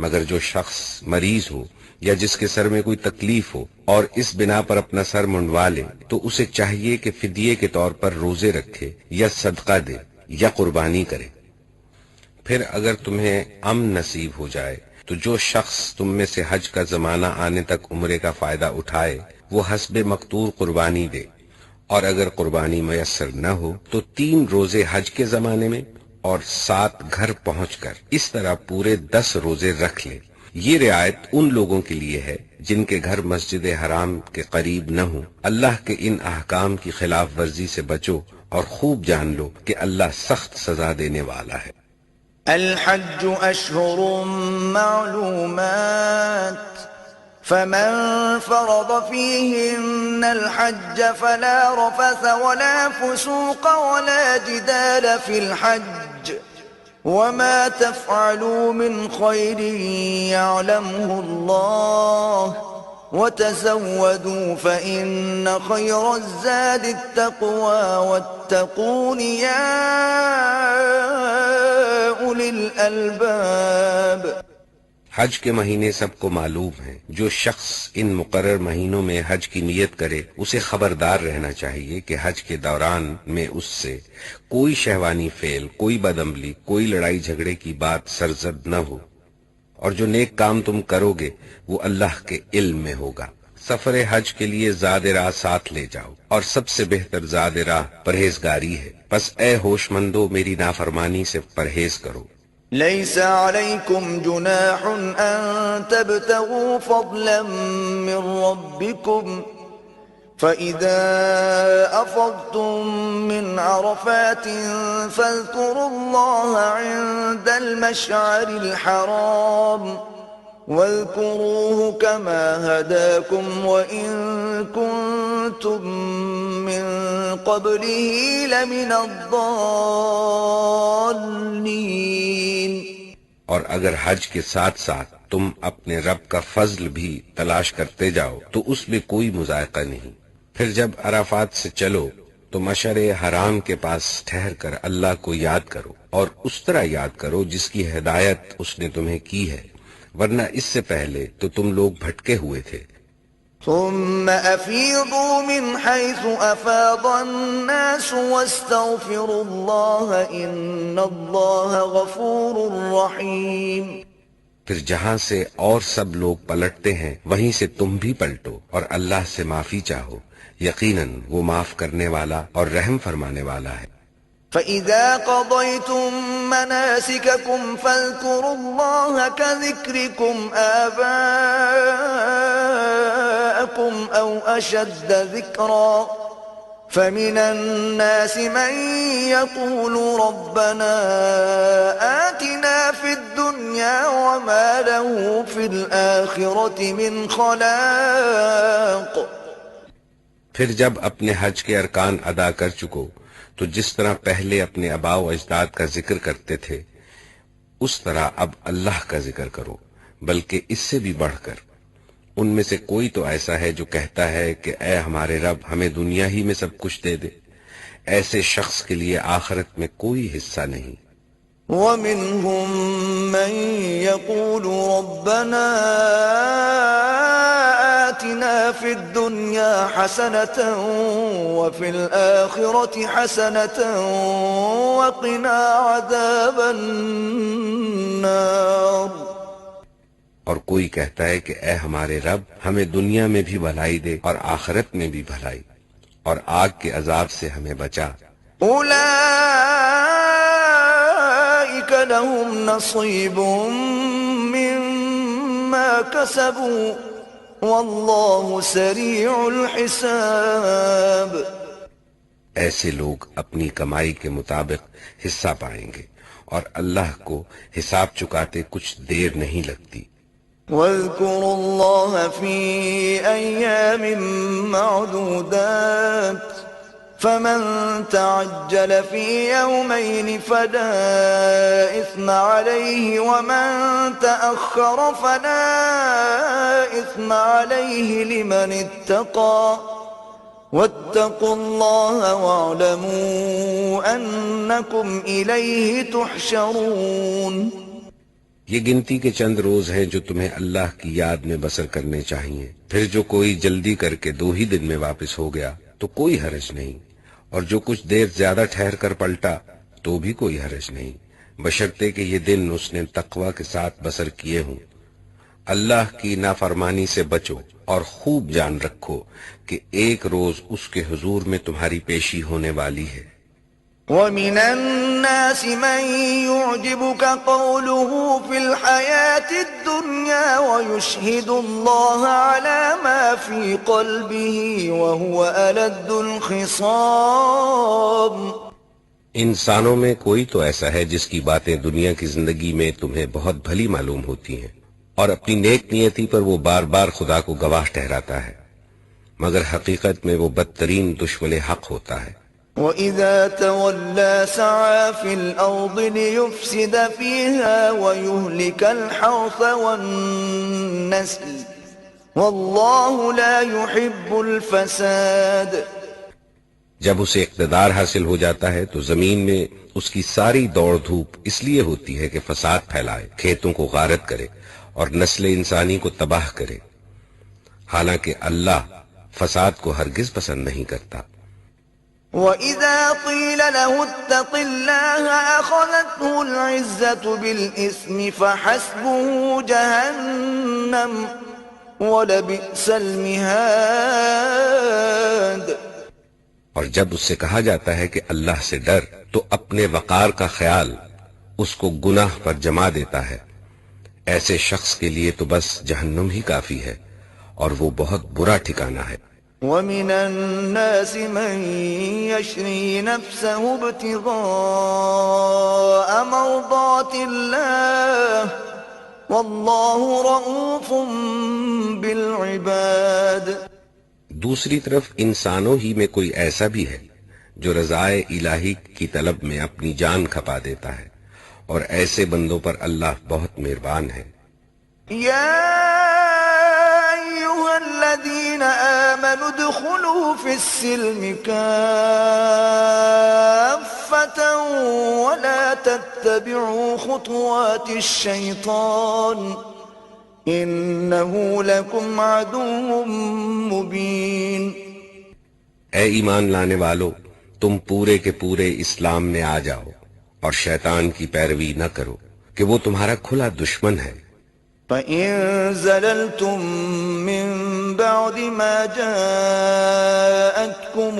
مگر جو شخص مریض ہو یا جس کے سر میں کوئی تکلیف ہو اور اس بنا پر اپنا سر منڈوا لے تو اسے چاہیے کہ فدیے کے طور پر روزے رکھے یا صدقہ دے یا قربانی کرے۔ پھر اگر تمہیں امن نصیب ہو جائے تو جو شخص تم میں سے حج کا زمانہ آنے تک عمرے کا فائدہ اٹھائے وہ حسب مقدور قربانی دے، اور اگر قربانی میسر نہ ہو تو 3 روزے حج کے زمانے میں اور 7 گھر پہنچ کر، اس طرح پورے 10 روزے رکھ لے، یہ رعایت ان لوگوں کے لیے ہے جن کے گھر مسجد حرام کے قریب نہ ہوں۔ اللہ کے ان احکام کی خلاف ورزی سے بچو اور خوب جان لو کہ اللہ سخت سزا دینے والا ہے۔ الحج أشهر معلومات فمن فرض فيهن الحج فلا رفث ولا فسوق ولا جدال في الحج وما تفعلوا من خير يعلمه الله وتزودوا فإن خير الزاد التقوى واتقون يا أولي الألباب۔ حج کے مہینے سب کو معلوم ہیں۔ جو شخص ان مقرر مہینوں میں حج کی نیت کرے اسے خبردار رہنا چاہیے کہ حج کے دوران میں اس سے کوئی شہوانی فعل، کوئی بدعملی، کوئی لڑائی جھگڑے کی بات سرزد نہ ہو، اور جو نیک کام تم کرو گے وہ اللہ کے علم میں ہوگا۔ سفر حج کے لیے زاد راہ ساتھ لے جاؤ، اور سب سے بہتر زاد راہ پرہیزگاری ہے، پس اے ہوش مندو میری نافرمانی سے پرہیز کرو۔ ليس عليكم جناح أن تبتغوا فضلا من ربكم فإذا أفضتم من عرفات فاذكروا الله عند المشعر الحرام واذكروه كما هداكم وإن كنتم من قبله لمن الضالين۔ اور اگر حج کے ساتھ ساتھ تم اپنے رب کا فضل بھی تلاش کرتے جاؤ تو اس میں کوئی مذائقہ نہیں۔ پھر جب عرفات سے چلو تو مشعر حرام کے پاس ٹھہر کر اللہ کو یاد کرو، اور اس طرح یاد کرو جس کی ہدایت اس نے تمہیں کی ہے، ورنہ اس سے پہلے تو تم لوگ بھٹکے ہوئے تھے۔ ثم أفيضوا من حيث أفاض الناس واستغفروا الله إن الله غفور رحيم۔ پھر جہاں سے اور سب لوگ پلٹتے ہیں وہیں سے تم بھی پلٹو اور اللہ سے معافی چاہو، یقیناً وہ معاف کرنے والا اور رحم فرمانے والا ہے۔ فَإِذَا قَضَيْتُم مَّنَاسِكَكُمْ فَاذْكُرُوا اللَّهَ كَذِكْرِكُمْ آبَاءَكُمْ أَوْ أَشَدَّ ذِكْرًا فَمِنَ النَّاسِ مَن يَقُولُ رَبَّنَا آتِنَا فِي الدُّنْيَا وَمَا لَهُ فِي الْآخِرَةِ مِنْ خَلَاقٍ۔ پھر جب اپنے حج کے ارکان ادا کر چکو تو جس طرح پہلے اپنے آباء و اجداد کا ذکر کرتے تھے اس طرح اب اللہ کا ذکر کرو، بلکہ اس سے بھی بڑھ کر۔ ان میں سے کوئی تو ایسا ہے جو کہتا ہے کہ اے ہمارے رب ہمیں دنیا ہی میں سب کچھ دے دے، ایسے شخص کے لیے آخرت میں کوئی حصہ نہیں۔ وَمِنْهُمْ مَنْ يَقُولُ رَبَّنَا آتِنَا فِي الدُّنْيَا حَسَنَةً وَفِي الْآخِرَةِ حَسَنَةً وَقِنَا عَذَابَ النَّارِ۔ اور کوئی کہتا ہے کہ اے ہمارے رب ہمیں دنیا میں بھی بھلائی دے اور آخرت میں بھی بھلائی، اور آگ کے عذاب سے ہمیں بچا۔ أولئك لهم نصيب مما كسبوا والله سريع الحساب۔ ایسے لوگ اپنی کمائی کے مطابق حصہ پائیں گے، اور اللہ کو حساب چکاتے کچھ دیر نہیں لگتی۔ واذكروا الله في أيام معدودات فمن تعجل في يومين فلا إثم عليه ومن تأخر فلا إثم عليه لمن اتقى واتقوا الله واعلموا أنكم إليه تحشرون۔ یہ گنتی کے چند روز ہیں جو تمہیں اللہ کی یاد میں بسر کرنے چاہیے، پھر جو کوئی جلدی کر کے 2 ہی دن میں واپس ہو گیا تو کوئی حرج نہیں، اور جو کچھ دیر زیادہ ٹھہر کر پلٹا تو بھی کوئی حرج نہیں، بشرطے کہ یہ دن اس نے تقوی کے ساتھ بسر کیے ہوں۔ اللہ کی نافرمانی سے بچو اور خوب جان رکھو کہ ایک روز اس کے حضور میں تمہاری پیشی ہونے والی ہے۔ ومن الناس من يعجبك قوله في الحياة الدنيا ويشهد الله على ما في قلبه وهو ألد الخصام. انسانوں میں کوئی تو ایسا ہے جس کی باتیں دنیا کی زندگی میں تمہیں بہت بھلی معلوم ہوتی ہیں، اور اپنی نیک نیتی پر وہ بار بار خدا کو گواہ ٹھہراتا ہے، مگر حقیقت میں وہ بدترین دشمن حق ہوتا ہے. وَإِذَا تَوَلَّى سَعَى فِي الْأَرْضِ لِيُفْسِدَ فِيهَا وَيُهْلِكَ الْحَرْثَ وَالنَّسْلَ وَاللَّهُ لَا يُحِبُّ الْفَسَادَ. جب اسے اقتدار حاصل ہو جاتا ہے تو زمین میں اس کی ساری دوڑ دھوپ اس لیے ہوتی ہے کہ فساد پھیلائے، کھیتوں کو غارت کرے اور نسل انسانی کو تباہ کرے، حالانکہ اللہ فساد کو ہرگز پسند نہیں کرتا. وَإِذَا قِيلَ لَهُ اتَّقِ اللَّهَ أَخَذَتْهُ الْعِزَّةُ بِالْإِثْمِ فَحَسْبُهُ جَهَنَّمُ وَلَبِئْسَ الْمِهَادُ. اور جب اس سے کہا جاتا ہے کہ اللہ سے ڈر، تو اپنے وقار کا خیال اس کو گناہ پر جما دیتا ہے. ایسے شخص کے لیے تو بس جہنم ہی کافی ہے، اور وہ بہت برا ٹھکانہ ہے. وَمِنَ النَّاسِ مَن يَشْرِي نَفْسَهُ ابْتِغَاءَ مَرْضَاتِ اللَّهِ وَاللَّهُ رَءُوفٌ بِالْعِبَادِ. دوسری طرف انسانوں ہی میں کوئی ایسا بھی ہے جو رضائے الہی کی طلب میں اپنی جان کھپا دیتا ہے، اور ایسے بندوں پر اللہ بہت مہربان ہے. يَا أَيُّهَا الَّذِينَ آمَنُوا ادْخُلُوا فِي السِّلْمِ كَافَّةً وَلَا تَتَّبِعُوا خُطُوَاتِ الشَّيْطَانِ إِنَّهُ لَكُمْ عَدُوٌّ مُبِينٌ. اے ایمان لانے والو، تم پورے کے پورے اسلام میں آ جاؤ اور شیطان کی پیروی نہ کرو کہ وہ تمہارا کھلا دشمن ہے. فَإِن زَلَلْتُم مِّن بَعْدِ مَا جَاءَتْكُمُ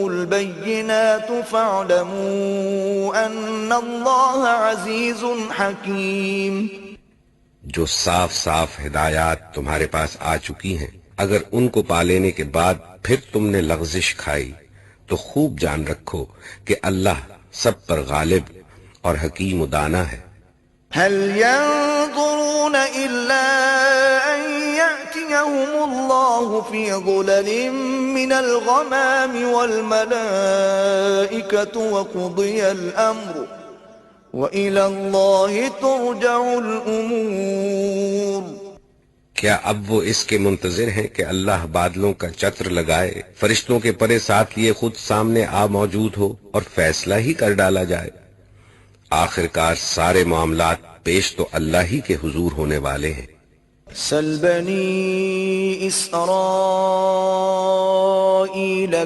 الْبَيِّنَاتُ فَاعْلَمُوا أَنَّ اللَّهَ عَزِيزٌ حَكِيمٌ. جو صاف صاف ہدایات تمہارے پاس آ چکی ہیں، اگر ان کو پا لینے کے بعد پھر تم نے لغزش کھائی تو خوب جان رکھو کہ اللہ سب پر غالب اور حکیم و دانا ہے. هل ينظرون إلا أن يأتيهم الله في ظلل من الغمام والملائكة وقضي الأمر وإلى الله ترجع الأمور. کیا اب وہ اس کے منتظر ہیں کہ اللہ بادلوں کا چتر لگائے، فرشتوں کے پرے ساتھ لیے خود سامنے آ موجود ہو اور فیصلہ ہی کر ڈالا جائے؟ آخرکار سارے معاملات پیش تو اللہ ہی کے حضور ہونے والے ہیں. سل بني إسرائيل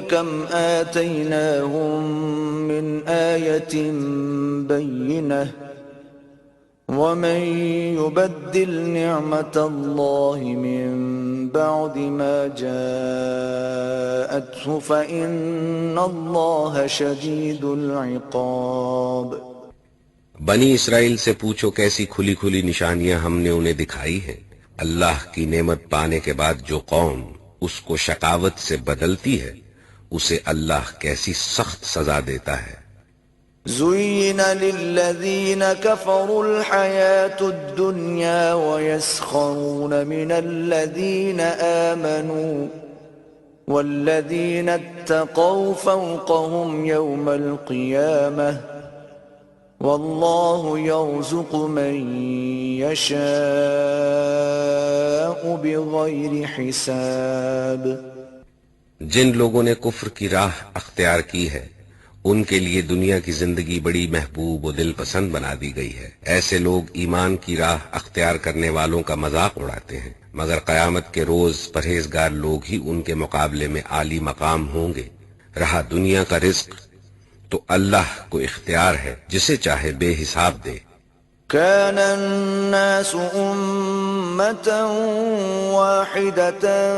كم آتيناهم من آية بينة ومن يبدل نعمة الله من بعد ما جاءته فإن الله شديد العقاب. بنی اسرائیل سے پوچھو کیسی کھلی کھلی نشانیاں ہم نے انہیں دکھائی ہیں. اللہ کی نعمت پانے کے بعد جو قوم اس کو شقاوت سے بدلتی ہے اسے اللہ کیسی سخت سزا دیتا ہے. زُيِّنَ لِلَّذِينَ كَفَرُوا الْحَيَاةُ الدُّنْيَا وَيَسْخَرُونَ مِنَ الَّذِينَ آمَنُوا وَالَّذِينَ اتَّقَوْا فَوْقَهُمْ يَوْمَ الْقِيَامَةِ وَاللَّهُ يَرْزُقُ مَن يَشَاءُ بِغَيْرِ حِسَابٍ. جن لوگوں نے کفر کی راہ اختیار کی ہے ان کے لیے دنیا کی زندگی بڑی محبوب و دل پسند بنا دی گئی ہے. ایسے لوگ ایمان کی راہ اختیار کرنے والوں کا مذاق اڑاتے ہیں، مگر قیامت کے روز پرہیزگار لوگ ہی ان کے مقابلے میں عالی مقام ہوں گے. رہا دنیا کا رزق تو اللہ کو اختیار ہے، جسے چاہے بے حساب دے. كان الناس أمة واحدة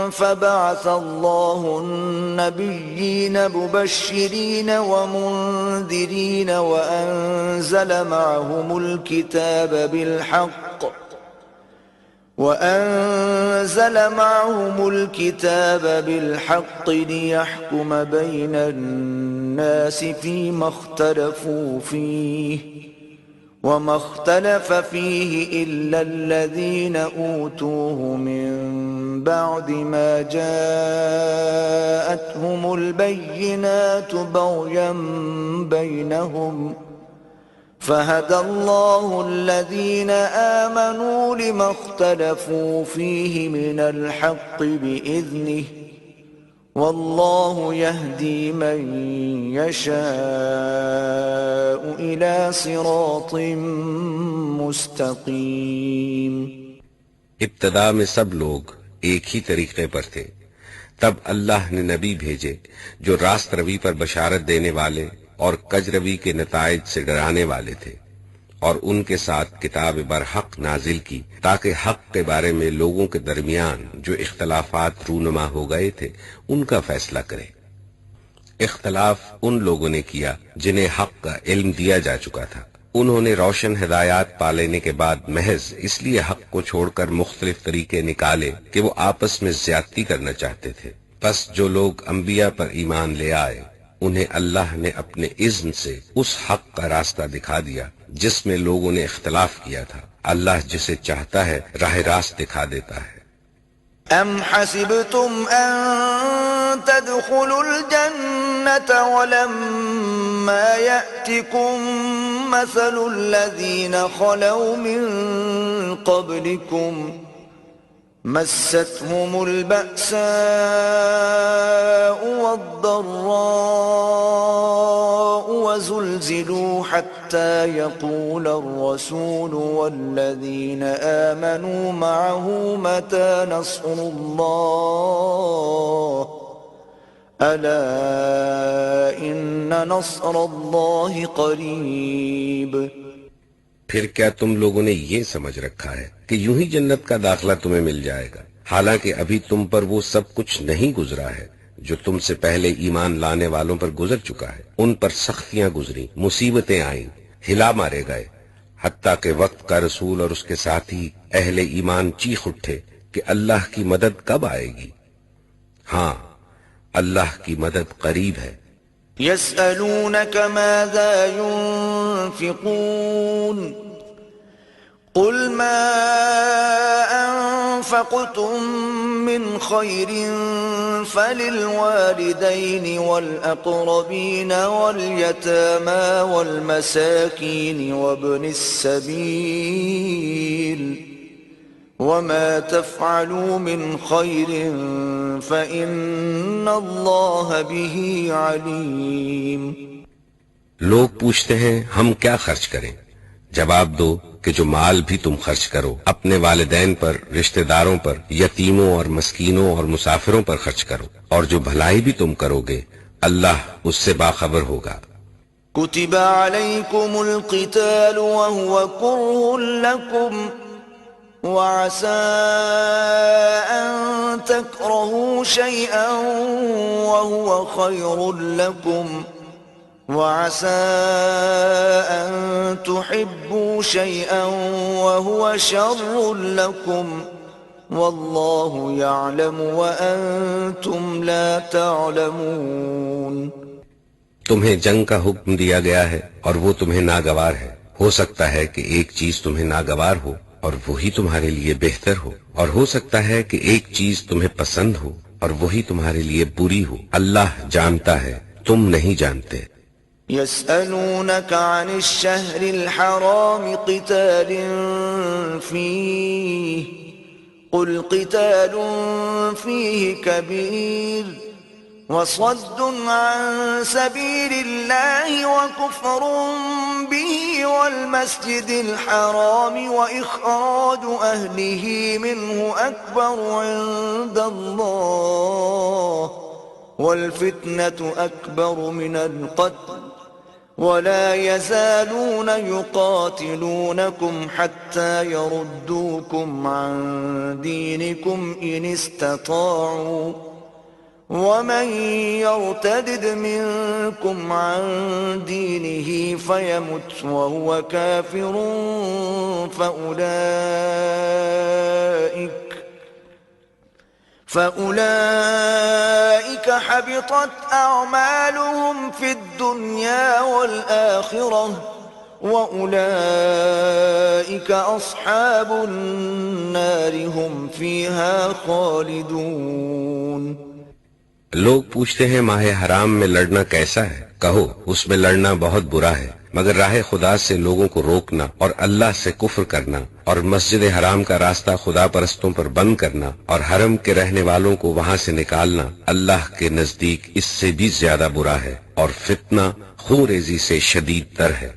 فبعث الله النبيين مبشرين ومنذرين وأنزل معهم الكتاب بالحق ليحكم بين الناس فيما اختلفوا فيه وما اختلف فيه إلا الذين أوتوه من بعد ما جاءتهم البينات بغيا بينهم فهدى الله الذين آمنوا لما اختلفوا فيه من الحق بإذنه والله يهدي من يشاء إلى صراط مستقيم. ابتدا میں سب لوگ ایک ہی طریقے پر تھے، تب اللہ نے نبی بھیجے جو راست روی پر بشارت دینے والے اور کج روی کے نتائج سے ڈرانے والے تھے، اور ان کے ساتھ کتاب برحق نازل کی تاکہ حق کے بارے میں لوگوں کے درمیان جو اختلافات رونما ہو گئے تھے ان کا فیصلہ کرے. اختلاف ان لوگوں نے کیا جنہیں حق کا علم دیا جا چکا تھا. انہوں نے روشن ہدایات پا لینے کے بعد محض اس لیے حق کو چھوڑ کر مختلف طریقے نکالے کہ وہ آپس میں زیادتی کرنا چاہتے تھے. پس جو لوگ انبیاء پر ایمان لے آئے انہیں اللہ نے اپنے اذن سے اس حق کا راستہ دکھا دیا جس میں لوگوں نے اختلاف کیا تھا. اللہ جسے چاہتا ہے راہ راست دکھا دیتا ہے. أم حسبتم أن تدخلوا الجنة ولما يأتكم مثل الذين خلوا من قبلكم مستهم البأساء والضراء وزلزلوا حتى يقول الرسول والذين آمنوا معه متى نصر الله ألا إن نصر الله قريب. پھر کیا تم لوگوں نے یہ سمجھ رکھا ہے کہ یوں ہی جنت کا داخلہ تمہیں مل جائے گا، حالانکہ ابھی تم پر وہ سب کچھ نہیں گزرا ہے جو تم سے پہلے ایمان لانے والوں پر گزر چکا ہے. ان پر سختیاں گزری، مصیبتیں آئیں، ہلا مارے گئے، حتیٰ کہ وقت کا رسول اور اس کے ساتھی اہل ایمان چیخ اٹھے کہ اللہ کی مدد کب آئے گی. ہاں، اللہ کی مدد قریب ہے. يسألونك ماذا ينفقون قل ما أنفقتم من خير فللوالدين والأقربين واليتامى والمساكين وابن السبيل وما تفعلوا من خير فإن الله به عليم. لوگ پوچھتے ہیں ہم کیا خرچ کریں؟ جواب دو کہ جو مال بھی تم خرچ کرو اپنے والدین پر، رشتہ داروں پر، یتیموں اور مسکینوں اور مسافروں پر خرچ کرو، اور جو بھلائی بھی تم کرو گے اللہ اس سے باخبر ہوگا. كتب عليكم القتال وهو كره لكم وعسى أن تكرهوا شيئا وهو خير لكم وعسى أن تحبوا شيئا وهو شر لكم والله يعلم وأنتم لا تعلمون. تمہیں جنگ کا حکم دیا گیا ہے اور وہ تمہیں ناگوار ہے. ہو سکتا ہے کہ ایک چیز تمہیں ناگوار ہو اور وہی تمہارے لیے بہتر ہو، اور ہو سکتا ہے کہ ایک چیز تمہیں پسند ہو اور وہی تمہارے لیے بری ہو. اللہ جانتا ہے، تم نہیں جانتے. يسألونك عن الشهر الحرام قتال فيه قل قتال فيه كبير وصد عن سبيل الله وكفر به والمسجد الحرام وإخراج أهله منه أكبر عند الله والفتنة أكبر من القتل ولا يزالون يقاتلونكم حتى يردوكم عن دينكم إن استطاعوا ومن يرتدد منكم عن دينه فيمت وهو كافر فأولئك حبطت أعمالهم في الدنيا والآخرة وأولئك أصحاب النار هم فيها خالدون. لوگ پوچھتے ہیں ماہ حرام میں لڑنا کیسا ہے؟ کہو اس میں لڑنا بہت برا ہے، مگر راہ خدا سے لوگوں کو روکنا اور اللہ سے کفر کرنا اور مسجد حرام کا راستہ خدا پرستوں پر بند کرنا اور حرم کے رہنے والوں کو وہاں سے نکالنا اللہ کے نزدیک اس سے بھی زیادہ برا ہے، اور فتنہ خون ریزی سے شدید تر ہے۔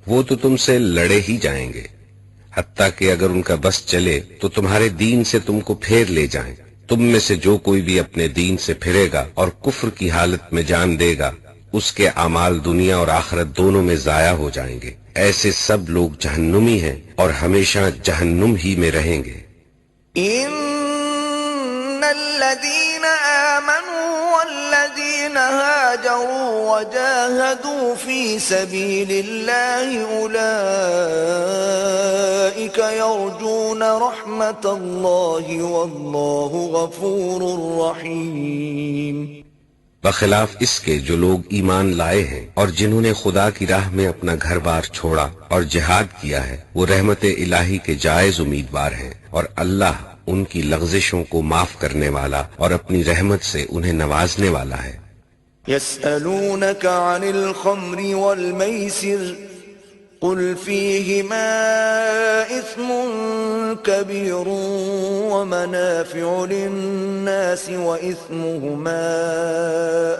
وہ تو تم سے لڑے ہی جائیں گے، حتیٰ کہ اگر ان کا بس چلے تو تمہارے دین سے تم کو پھیر لے جائیں۔ تم میں سے جو کوئی بھی اپنے دین سے پھرے گا اور کفر کی حالت میں جان دے گا، اس کے اعمال دنیا اور آخرت دونوں میں ضائع ہو جائیں گے۔ ایسے سب لوگ جہنمی ہیں اور ہمیشہ جہنم ہی میں رہیں گے۔ ان الذين آمنوا والذين هاجروا وجاهدوا في سبيل الله أولئك يرجون رحمة الله والله غفور رحيم۔ بخلاف اس کے جو لوگ ایمان لائے ہیں اور جنہوں نے خدا کی راہ میں اپنا گھر بار چھوڑا اور جہاد کیا ہے، وہ رحمت الہی کے جائز امیدوار ہیں، اور اللہ ان کی لغزشوں کو معاف کرنے والا اور اپنی رحمت سے انہیں نوازنے والا ہے۔ يسألونك عن الخمر والميسر قل فيهما إثم كبير ومنافع للناس وإثمهما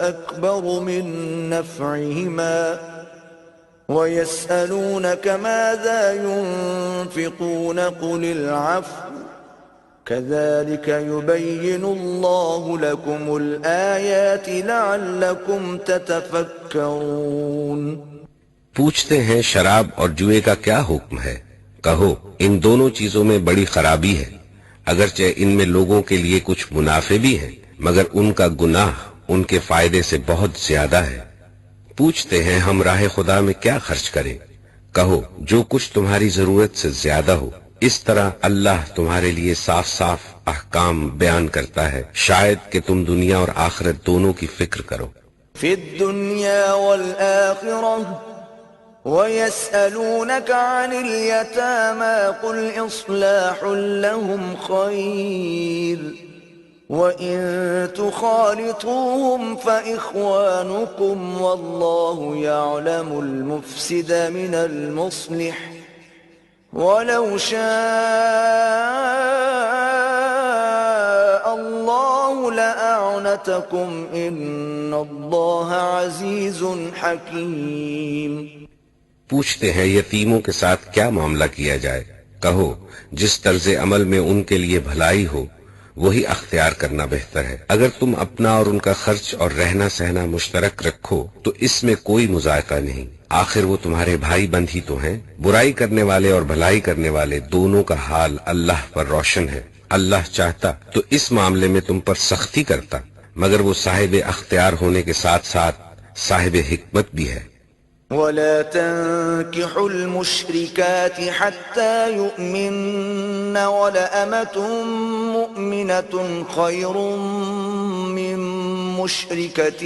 أكبر من نفعهما ويسألونك ماذا ينفقون قل العفو كذلك يبين الله لكم الآيات لعلكم تتفكرون۔ پوچھتے ہیں شراب اور جوئے کا کیا حکم ہے؟ کہو ان دونوں چیزوں میں بڑی خرابی ہے، اگرچہ ان میں لوگوں کے لیے کچھ منافع بھی ہیں، مگر ان کا گناہ ان کے فائدے سے بہت زیادہ ہے۔ پوچھتے ہیں ہم راہ خدا میں کیا خرچ کریں؟ کہو جو کچھ تمہاری ضرورت سے زیادہ ہو۔ اس طرح اللہ تمہارے لیے صاف صاف احکام بیان کرتا ہے، شاید کہ تم دنیا اور آخرت دونوں کی فکر کرو۔ فی الدنیا والآخرہ وَيَسْأَلُونَكَ عَنِ الْيَتَامَى قُلْ إِصْلَاحٌ لَهُمْ خَيْرٌ وَإِن تُخَالِطُوهُمْ فَإِخْوَانُكُمْ وَاللَّهُ يَعْلَمُ الْمُفْسِدَ مِنَ الْمُصْلِحِ وَلَوْ شَاءَ اللَّهُ لَأَعْنَتَكُمْ إِنَّ اللَّهَ عَزِيزٌ حَكِيمٌ۔ پوچھتے ہیں یتیموں کے ساتھ کیا معاملہ کیا جائے؟ کہو جس طرز عمل میں ان کے لیے بھلائی ہو وہی اختیار کرنا بہتر ہے۔ اگر تم اپنا اور ان کا خرچ اور رہنا سہنا مشترک رکھو تو اس میں کوئی مذائقہ نہیں، آخر وہ تمہارے بھائی بند ہی تو ہیں۔ برائی کرنے والے اور بھلائی کرنے والے دونوں کا حال اللہ پر روشن ہے۔ اللہ چاہتا تو اس معاملے میں تم پر سختی کرتا، مگر وہ صاحب اختیار ہونے کے ساتھ ساتھ صاحب حکمت بھی ہے۔ وَلَا تَنكِحُوا الْمُشْرِكَاتِ حَتَّى يُؤْمِنَّ وَلَأَمَةٌ مُؤْمِنَةٌ خَيْرٌ مِّن مُّشْرِكَةٍ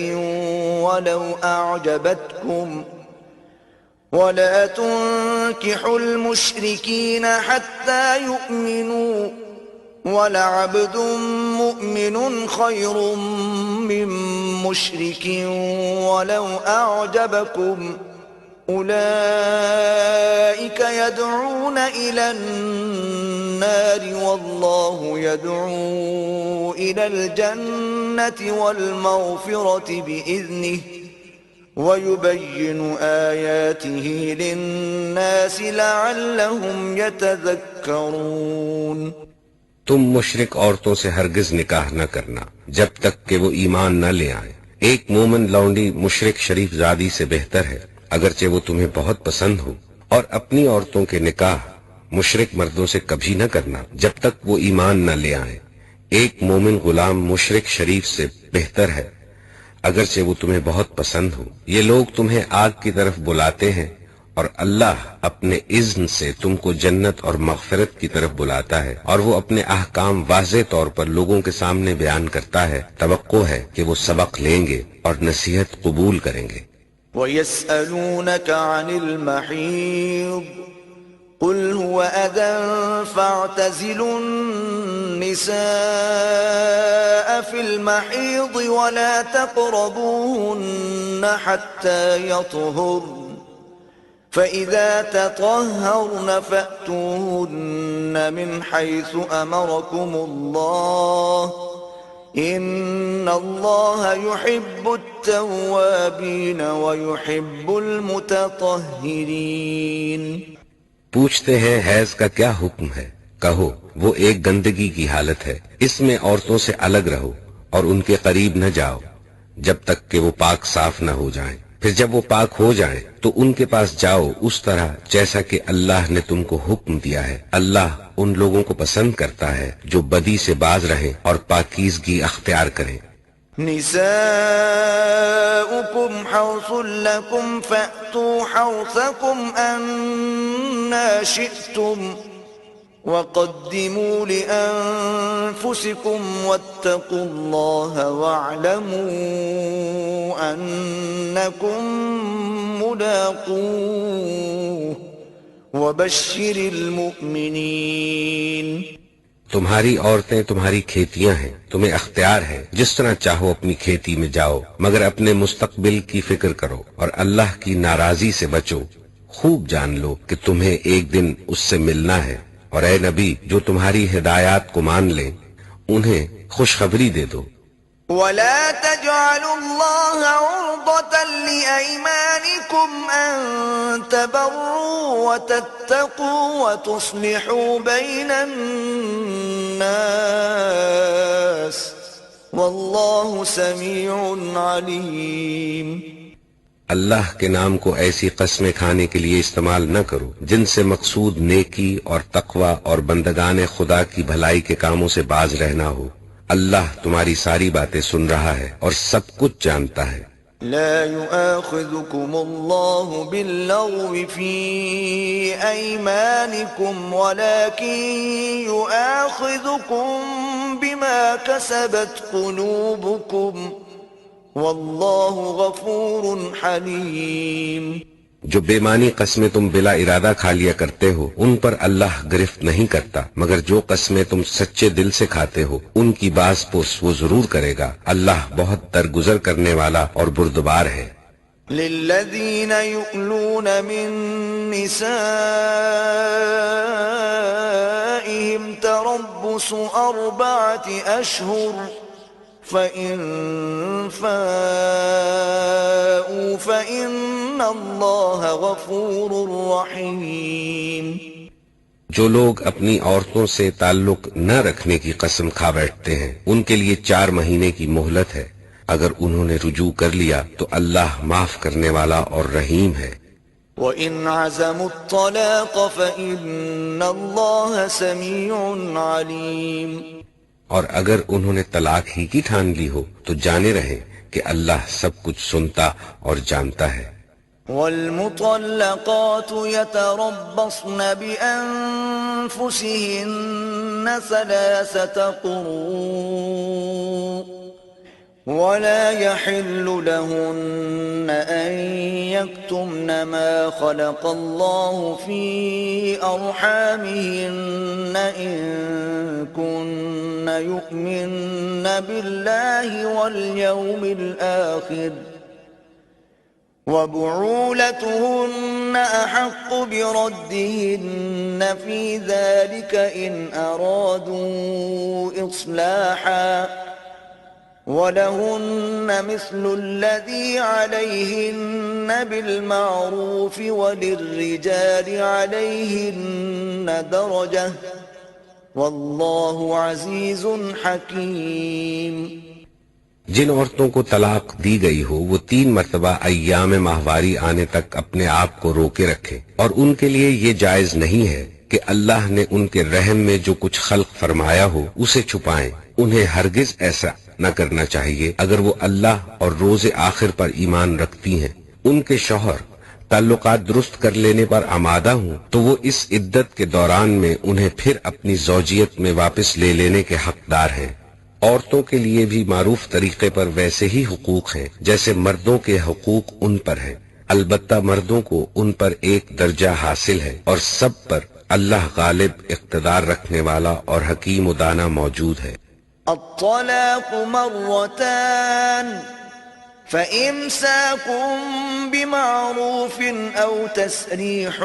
وَلَوْ أَعْجَبَتْكُمْ وَلَا تُنكِحُوا الْمُشْرِكِينَ حَتَّى يُؤْمِنُوا وَلَعَبْدٌ مُؤْمِنٌ خَيْرٌ مِّن مُّشْرِكٍ وَلَوْ أَعْجَبَكُمْ أُولَئِكَ يَدْعُونَ إِلَى النَّارِ وَاللَّهُ يَدْعُو إِلَى الْجَنَّةِ وَالْمَغْفِرَةِ بِإِذْنِهِ وَيُبَيِّنُ آيَاتِهِ لِلنَّاسِ لَعَلَّهُمْ يَتَذَكَّرُونَ۔ تم مشرک عورتوں سے ہرگز نکاح نہ کرنا جب تک کہ وہ ایمان نہ لے آئیں۔ ایک مومن لونڈی مشرک شریف زادی سے بہتر ہے، اگرچہ وہ تمہیں بہت پسند ہو، اور اپنی عورتوں کے نکاح مشرک مردوں سے کبھی نہ کرنا جب تک وہ ایمان نہ لے آئیں۔ ایک مومن غلام مشرک شریف سے بہتر ہے، اگرچہ وہ تمہیں بہت پسند ہو۔ یہ لوگ تمہیں آگ کی طرف بلاتے ہیں، اور اللہ اپنے اذن سے تم کو جنت اور مغفرت کی طرف بلاتا ہے، اور وہ اپنے احکام واضح طور پر لوگوں کے سامنے بیان کرتا ہے۔ توقع ہے کہ وہ سبق لیں گے اور نصیحت قبول کریں گے۔ وَيَسْأَلُونَكَ عَنِ الْمَحِيضِ قُلْ هُوَ أَذًى فَاعْتَزِلُوا النِّسَاءَ فِي الْمَحِيضِ وَلَا تَقْرَبُوهُنَّ حَتَّى يَطْهُرْنَ فَإِذَا تَطَهَّرْنَ فَأْتُوهُنَّ مِنْ حَيْثُ أَمَرَكُمُ اللَّهُ إِنَّ اللَّهَ يُحِبُّ التَّوَّابِينَ وَيُحِبُّ الْمُتَطَهِّرِينَ۔ پوچھتے ہیں حیض کا کیا حکم ہے؟ کہو وہ ایک گندگی کی حالت ہے، اس میں عورتوں سے الگ رہو اور ان کے قریب نہ جاؤ جب تک کہ وہ پاک صاف نہ ہو جائیں، پھر جب وہ پاک ہو جائیں تو ان کے پاس جاؤ اس طرح جیسا کہ اللہ نے تم کو حکم دیا ہے۔ اللہ ان لوگوں کو پسند کرتا ہے جو بدی سے باز رہیں اور پاکیزگی اختیار کریں۔ نساؤكم حرث لكم فأتوا حرثكم أنا شئتم وقدموا لأنفسكم واتقوا الله واعلموا أنكم ملاقوه وبشر المؤمنين۔ تمہاری عورتیں تمہاری کھیتیاں ہیں، تمہیں اختیار ہے جس طرح چاہو اپنی کھیتی میں جاؤ، مگر اپنے مستقبل کی فکر کرو اور اللہ کی ناراضی سے بچو۔ خوب جان لو کہ تمہیں ایک دن اس سے ملنا ہے، اور اے نبی جو تمہاری ہدایات کو مان لیں انہیں خوشخبری دے دو۔ وَلَا تَجْعَلُوا اللَّهَ عُرْضَةً لِأَيْمَانِكُمْ أَن تَبَرُّوا وَتَتَّقُوا وَتُصْلِحُوا بَيْنَ النَّاسِ وَاللَّهُ سَمِيعٌ عَلِيمٌ۔ اللہ کے نام کو ایسی قسمیں کھانے کے لیے استعمال نہ کرو جن سے مقصود نیکی اور تقوی اور بندگان خدا کی بھلائی کے کاموں سے باز رہنا ہو۔ اللہ تمہاری ساری باتیں سن رہا ہے اور سب کچھ جانتا ہے۔ لا يؤاخذكم الله باللغو في أيمانكم ولكن يؤاخذكم بما كسبت قلوبكم والله غفور حليم۔ جو بے معنی قسمیں تم بلا ارادہ کھا لیا کرتے ہو ان پر اللہ گرفت نہیں کرتا، مگر جو قسمیں تم سچے دل سے کھاتے ہو ان کی باز پرس وہ ضرور کرے گا۔ اللہ بہت درگزر کرنے والا اور بردبار ہے۔ للذين يؤلون من نسائهم تربص 4 أشهر فَإِن فَاءُوا فَإِنَّ اللَّهَ غَفُورٌ رَّحِيمٌ۔ جو لوگ اپنی عورتوں سے تعلق نہ رکھنے کی قسم کھا بیٹھتے ہیں ان کے لیے 4 مہینے کی مہلت ہے، اگر انہوں نے رجوع کر لیا تو اللہ معاف کرنے والا اور رحیم ہے۔ وَإِنْ عَزَمُوا الطَّلَاقَ فَإِنَّ اللَّهَ سَمِيعٌ عَلِيمٌ۔ اور اگر انہوں نے طلاق ہی کی ٹھان لی ہو تو جانے رہیں کہ اللہ سب کچھ سنتا اور جانتا ہے۔ وَالْمُطَلَّقَاتُ يَتَرَبَّصْنَ بِأَنفُسِهِنَّ 3 قُرُوءٍ ولا يحل لهن أن يكتمن ما خلق الله في أرحامهن إن كن يؤمن بالله واليوم الآخر وبعولتهن أحق بردهن في ذلك إن أرادوا إصلاحا وَلَهُنَّ مِثْلُ الَّذِي عَلَيْهِنَّ بِالْمَعْرُوفِ وَلِلرِّجَالِ عَلَيْهِنَّ دَرَجَةٌ وَاللَّهُ عَزِيزٌ حَكِيمٌ۔ جن عورتوں کو طلاق دی گئی ہو وہ 3 مرتبہ ایام ماہواری آنے تک اپنے آپ کو روکے رکھے، اور ان کے لیے یہ جائز نہیں ہے کہ اللہ نے ان کے رحم میں جو کچھ خلق فرمایا ہو اسے چھپائیں۔ انہیں ہرگز ایسا نہ کرنا چاہیے اگر وہ اللہ اور روز آخر پر ایمان رکھتی ہیں۔ ان کے شوہر تعلقات درست کر لینے پر آمادہ ہوں تو وہ اس عدت کے دوران میں انہیں پھر اپنی زوجیت میں واپس لے لینے کے حقدار ہیں۔ عورتوں کے لیے بھی معروف طریقے پر ویسے ہی حقوق ہیں جیسے مردوں کے حقوق ان پر ہیں، البتہ مردوں کو ان پر ایک درجہ حاصل ہے، اور سب پر اللہ غالب اقتدار رکھنے والا اور حکیم و دانا موجود ہے۔ الطلاق مرتان فإمساكم بمعروف أو تسريح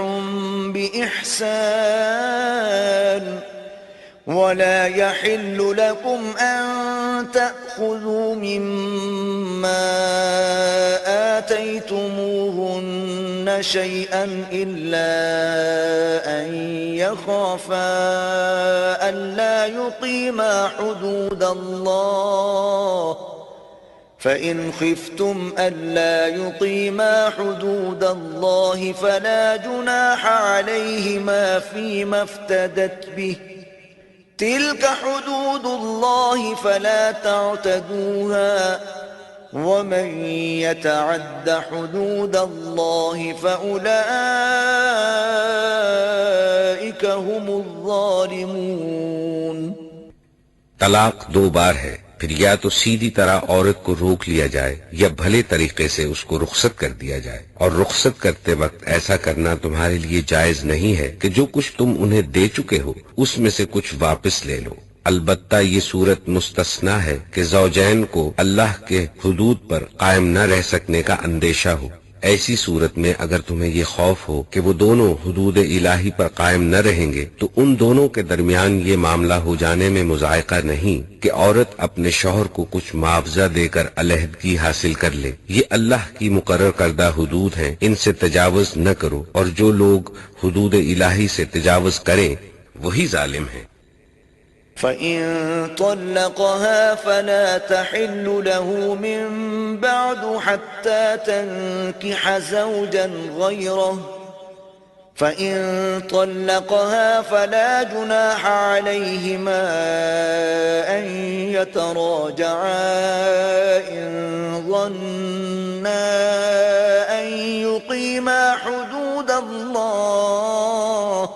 بإحسان ولا يحل لكم أن تأخذوا مما آتيتموهن شيئا إلا أن يخافا ألا يقيما حدود الله فإن خفتم ألا يقيما حدود الله فلا جناح عليهما فيما افتدت به تلك حدود الله فلا تعتدوها ومن يتعد حدود الله فأولئك هم الظالمون۔ طلاق 2 بار ہے، پھر یا تو سیدھی طرح عورت کو روک لیا جائے یا بھلے طریقے سے اس کو رخصت کر دیا جائے، اور رخصت کرتے وقت ایسا کرنا تمہارے لیے جائز نہیں ہے کہ جو کچھ تم انہیں دے چکے ہو اس میں سے کچھ واپس لے لو۔ البتہ یہ صورت مستثنا ہے کہ زوجین کو اللہ کے حدود پر قائم نہ رہ سکنے کا اندیشہ ہو۔ ایسی صورت میں اگر تمہیں یہ خوف ہو کہ وہ دونوں حدود الہی پر قائم نہ رہیں گے تو ان دونوں کے درمیان یہ معاملہ ہو جانے میں مضائقہ نہیں کہ عورت اپنے شوہر کو کچھ معاوضہ دے کر علیحدگی حاصل کر لے۔ یہ اللہ کی مقرر کردہ حدود ہیں، ان سے تجاوز نہ کرو، اور جو لوگ حدود الہی سے تجاوز کریں وہی ظالم ہیں۔ فَإِن طَلَّقَهَا فَلَا تَحِلُّ لَهُ مِن بَعْدُ حَتَّى تَنكِحَ زَوْجًا غَيْرَهُ فَإِن طَلَّقَهَا فَلَا جُنَاحَ عَلَيْهِمَا أَن يَتَرَاجَعَا إِن ظَنَّا أَن يُقِيمَا حُدُودَ اللَّهِ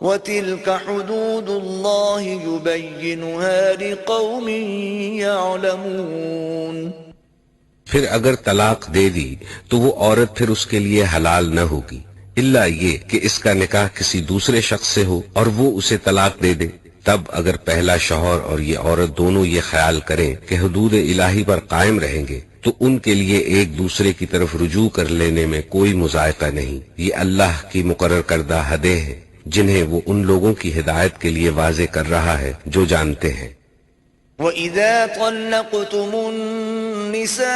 وَتِلْكَ حُدُودُ اللَّهِ يُبَيِّنُهَا لِقَوْمٍ يَعْلَمُونَ۔ پھر اگر طلاق دے دی تو وہ عورت پھر اس کے لیے حلال نہ ہوگی، الا یہ کہ اس کا نکاح کسی دوسرے شخص سے ہو اور وہ اسے طلاق دے دے۔ تب اگر پہلا شوہر اور یہ عورت دونوں یہ خیال کریں کہ حدود الہی پر قائم رہیں گے تو ان کے لیے ایک دوسرے کی طرف رجوع کر لینے میں کوئی مضائقہ نہیں۔ یہ اللہ کی مقرر کردہ حدیں ہیں جنہیں وہ ان لوگوں کی ہدایت کے لیے واضح کر رہا ہے جو جانتے ہیں۔ وَإِذَا طَلَّقْتُمُ النِّسَاءَ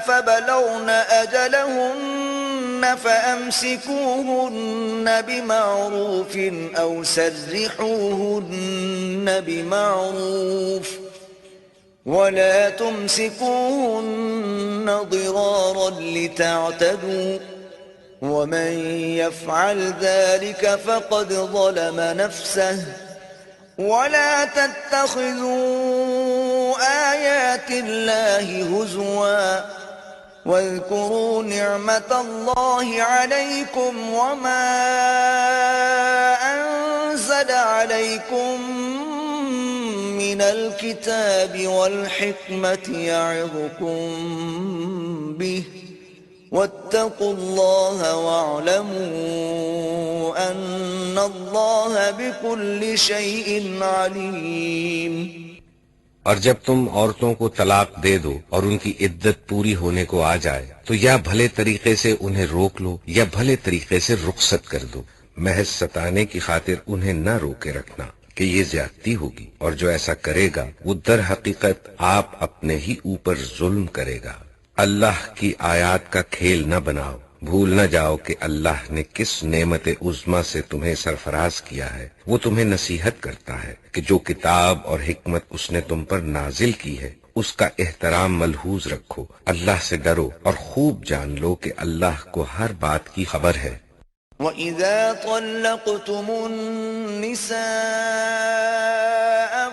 فَبَلَغْنَ أَجَلَهُنَّ فَأَمْسِكُوهُنَّ بِمَعْرُوفٍ أَوْ سَرِّحُوهُنَّ بِمَعْرُوفٍ وَلَا تُمْسِكُوهُنَّ ضِرَارًا لِتَعْتَدُوا وَمَن يَفْعَلْ ذَلِكَ فَقَدْ ظَلَمَ نَفْسَهُ وَلَا تَتَّخِذُوا آيَاتِ اللَّهِ هُزُوًا وَاذْكُرُوا نِعْمَةَ اللَّهِ عَلَيْكُمْ وَمَا أَنزَلَ عَلَيْكُمْ مِنَ الْكِتَابِ وَالْحِكْمَةِ يَعِظُكُمْ بِهِ وَاتَّقُوا اللَّهَ وَاعْلَمُوا أَنَّ اللَّهَ بِكُلِّ شَيْءٍ عَلِيمٌ۔ اور جب تم عورتوں کو طلاق دے دو اور ان کی عدت پوری ہونے کو آ جائے تو یا بھلے طریقے سے انہیں روک لو یا بھلے طریقے سے رخصت کر دو، محض ستانے کی خاطر انہیں نہ روکے رکھنا کہ یہ زیادتی ہوگی، اور جو ایسا کرے گا وہ در حقیقت آپ اپنے ہی اوپر ظلم کرے گا۔ اللہ کی آیات کا کھیل نہ بناؤ، بھول نہ جاؤ کہ اللہ نے کس نعمت عظما سے تمہیں سرفراز کیا ہے۔ وہ تمہیں نصیحت کرتا ہے کہ جو کتاب اور حکمت اس نے تم پر نازل کی ہے اس کا احترام ملحوظ رکھو، اللہ سے ڈرو اور خوب جان لو کہ اللہ کو ہر بات کی خبر ہے۔ وَإِذَا طَلَّقْتُمُ النِّسَاءَ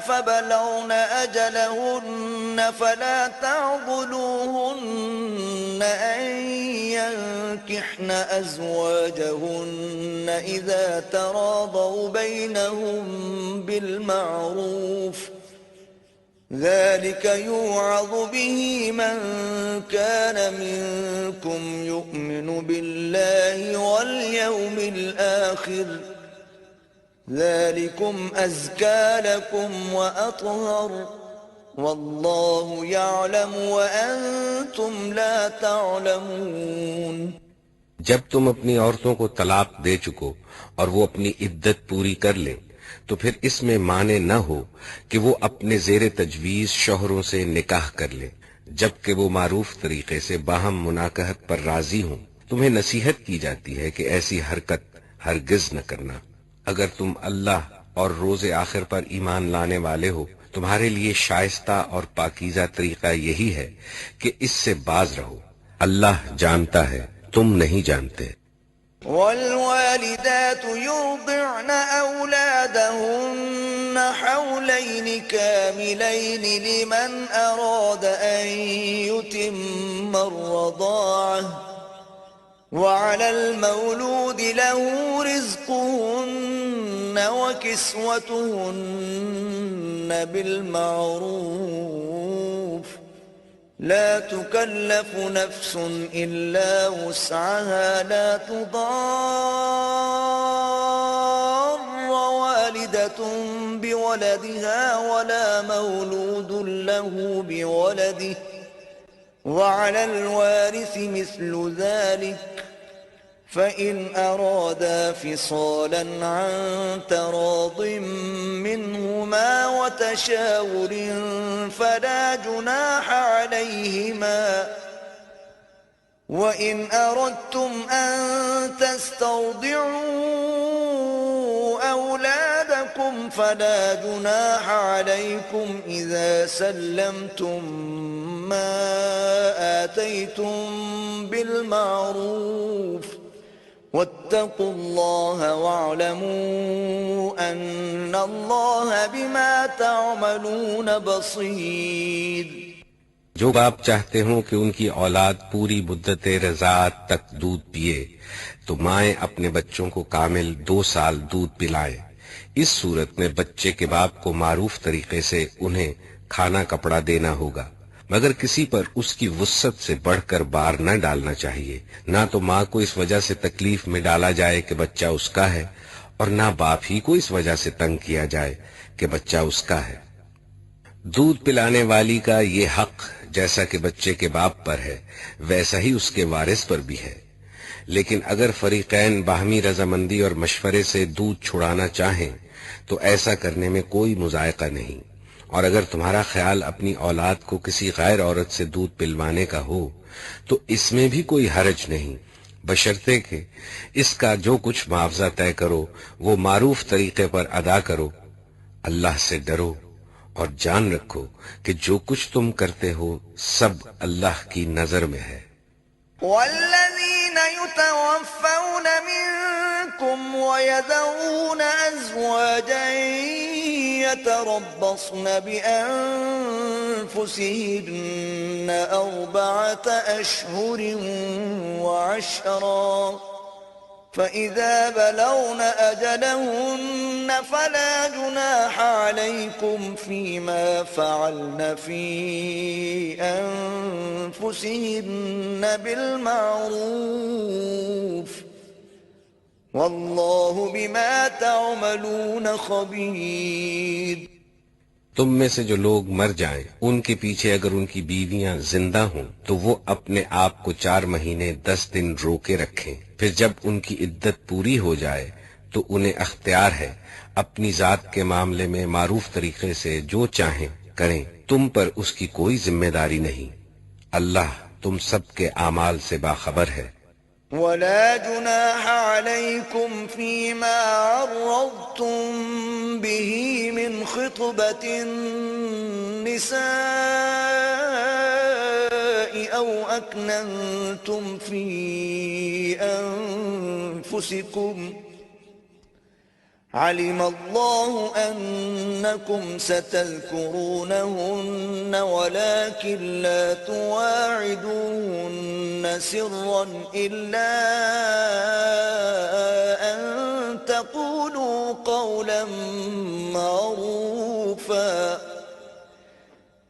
فَبَلَغْنَ أَجَلَهُنَّ فَلَا تَعْضُلُوهُنَّ أَن يَنكِحْنَ أَزْوَاجَهُنَّ إِذَا تَرَاضَوْا بَيْنَهُم بِالْمَعْرُوفِ ذلك يوعظ به من كان منكم يؤمن بالله واليوم الآخر ذلكم أزكى لكم وأطهر والله يعلم وأنتم لا تعلمون۔ جب تم اپنی عورتوں کو طلاق دے چکو اور وہ اپنی عدت پوری کر لیں تو پھر اس میں معنی نہ ہو کہ وہ اپنے زیر تجویز شوہروں سے نکاح کر لے جبکہ وہ معروف طریقے سے باہم مناکحت پر راضی ہوں۔ تمہیں نصیحت کی جاتی ہے کہ ایسی حرکت ہرگز نہ کرنا۔ اگر تم اللہ اور روز آخر پر ایمان لانے والے ہو تمہارے لیے شائستہ اور پاکیزہ طریقہ یہی ہے کہ اس سے باز رہو، اللہ جانتا ہے تم نہیں جانتے۔ والوالدات يرضعن أولادهن حولين كاملين لمن أراد أن يتم الرضاعة وعلى المولود له رزقهن وكسوتهن بالمعروف لا تكلف نفس إلا وسعها لا تضار والدة بولدها ولا مولود له بولده وعلى الوارث مثل ذلك فإن أرادا فصالا عن تراض منهما وتشاور فلا جناح عليهما وإن أردتم أن تسترضعوا أولادكم فلا جناح عليكم إذا سلمتم ما آتيتم بالمعروف واتقوا الله واعلموا أن الله بما تعملون بصير۔ جو باپ چاہتے ہوں کہ ان کی اولاد پوری مدت رضاعت تک دودھ پیے تو مائیں اپنے بچوں کو کامل 2 سال دودھ پلائیں۔ اس صورت میں بچے کے باپ کو معروف طریقے سے انہیں کھانا کپڑا دینا ہوگا، مگر کسی پر اس کی وسعت سے بڑھ کر بار نہ ڈالنا چاہیے۔ نہ تو ماں کو اس وجہ سے تکلیف میں ڈالا جائے کہ بچہ اس کا ہے، اور نہ باپ ہی کو اس وجہ سے تنگ کیا جائے کہ بچہ اس کا ہے۔ دودھ پلانے والی کا یہ حق جیسا کہ بچے کے باپ پر ہے ویسا ہی اس کے وارث پر بھی ہے، لیکن اگر فریقین باہمی رضامندی اور مشورے سے دودھ چھڑانا چاہیں تو ایسا کرنے میں کوئی مذائقہ نہیں، اور اگر تمہارا خیال اپنی اولاد کو کسی غیر عورت سے دودھ پلوانے کا ہو تو اس میں بھی کوئی حرج نہیں، بشرطے کہ اس کا جو کچھ معاوضہ طے کرو وہ معروف طریقے پر ادا کرو۔ اللہ سے ڈرو اور جان رکھو کہ جو کچھ تم کرتے ہو سب اللہ کی نظر میں ہے۔ والذين يتوفون منكم ويذرون أزواجا يتربصن بأنفسهن 4 أشهر وعشرا فإذا بلغن أجلهن فلا جناح عليكم فيما فعلن في أنفسهن بالمعروف والله بما تعملون خبير۔ تم میں سے جو لوگ مر جائیں ان کے پیچھے اگر ان کی بیویاں زندہ ہوں تو وہ اپنے آپ کو 4 مہینے 10 دن روکے رکھیں، پھر جب ان کی عدت پوری ہو جائے تو انہیں اختیار ہے اپنی ذات کے معاملے میں معروف طریقے سے جو چاہیں کریں، تم پر اس کی کوئی ذمہ داری نہیں، اللہ تم سب کے اعمال سے باخبر ہے۔ ولا جناح عليكم فيما عرضتم به من خطبة النساء أو أكننتم في أنفسكم علم الله أنكم ستذكرونهن ولكن لا تواعدوهن سرا إلا أن تقولوا قولا معروفا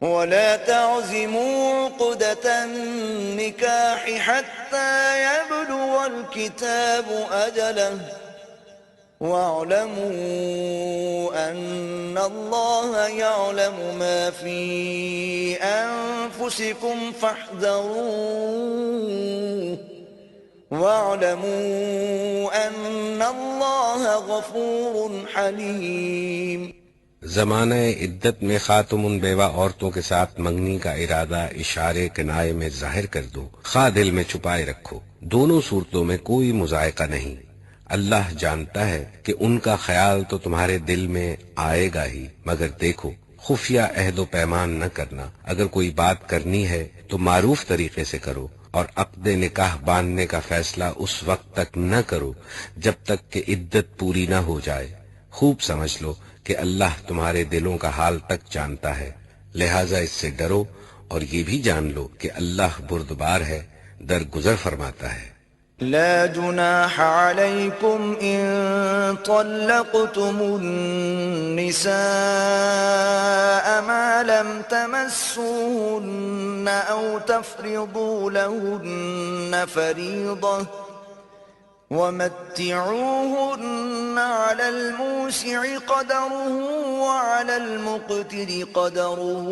ولا تعزموا عقدة النكاح حتى يبلغ الكتاب أجله واعلموا أن الله يعلم ما في أنفسكم فاحذروه واعلموا أن الله غفور حليم. زمانہ عدت میں خاتم بیوہ عورتوں کے ساتھ منگنی کا ارادہ اشارے کنائے میں ظاہر کر دو، خواہ دل میں چھپائے رکھو، دونوں صورتوں میں کوئی مذائقہ نہیں۔ اللہ جانتا ہے کہ ان کا خیال تو تمہارے دل میں آئے گا ہی، مگر دیکھو خفیہ عہد و پیمان نہ کرنا، اگر کوئی بات کرنی ہے تو معروف طریقے سے کرو، اور عقد نکاح باندھنے کا فیصلہ اس وقت تک نہ کرو جب تک کہ عدت پوری نہ ہو جائے۔ خوب سمجھ لو کہ اللہ تمہارے دلوں کا حال تک جانتا ہے، لہذا اس سے ڈرو، اور یہ بھی جان لو کہ اللہ بردبار ہے، درگزر فرماتا ہے۔ لا جناح عليكم إن طلقتم النساء ما لم تمسوهن أو تفرضوا لهن فريضة ومتعوهن على الموسع قدره وعلى المقتر قدره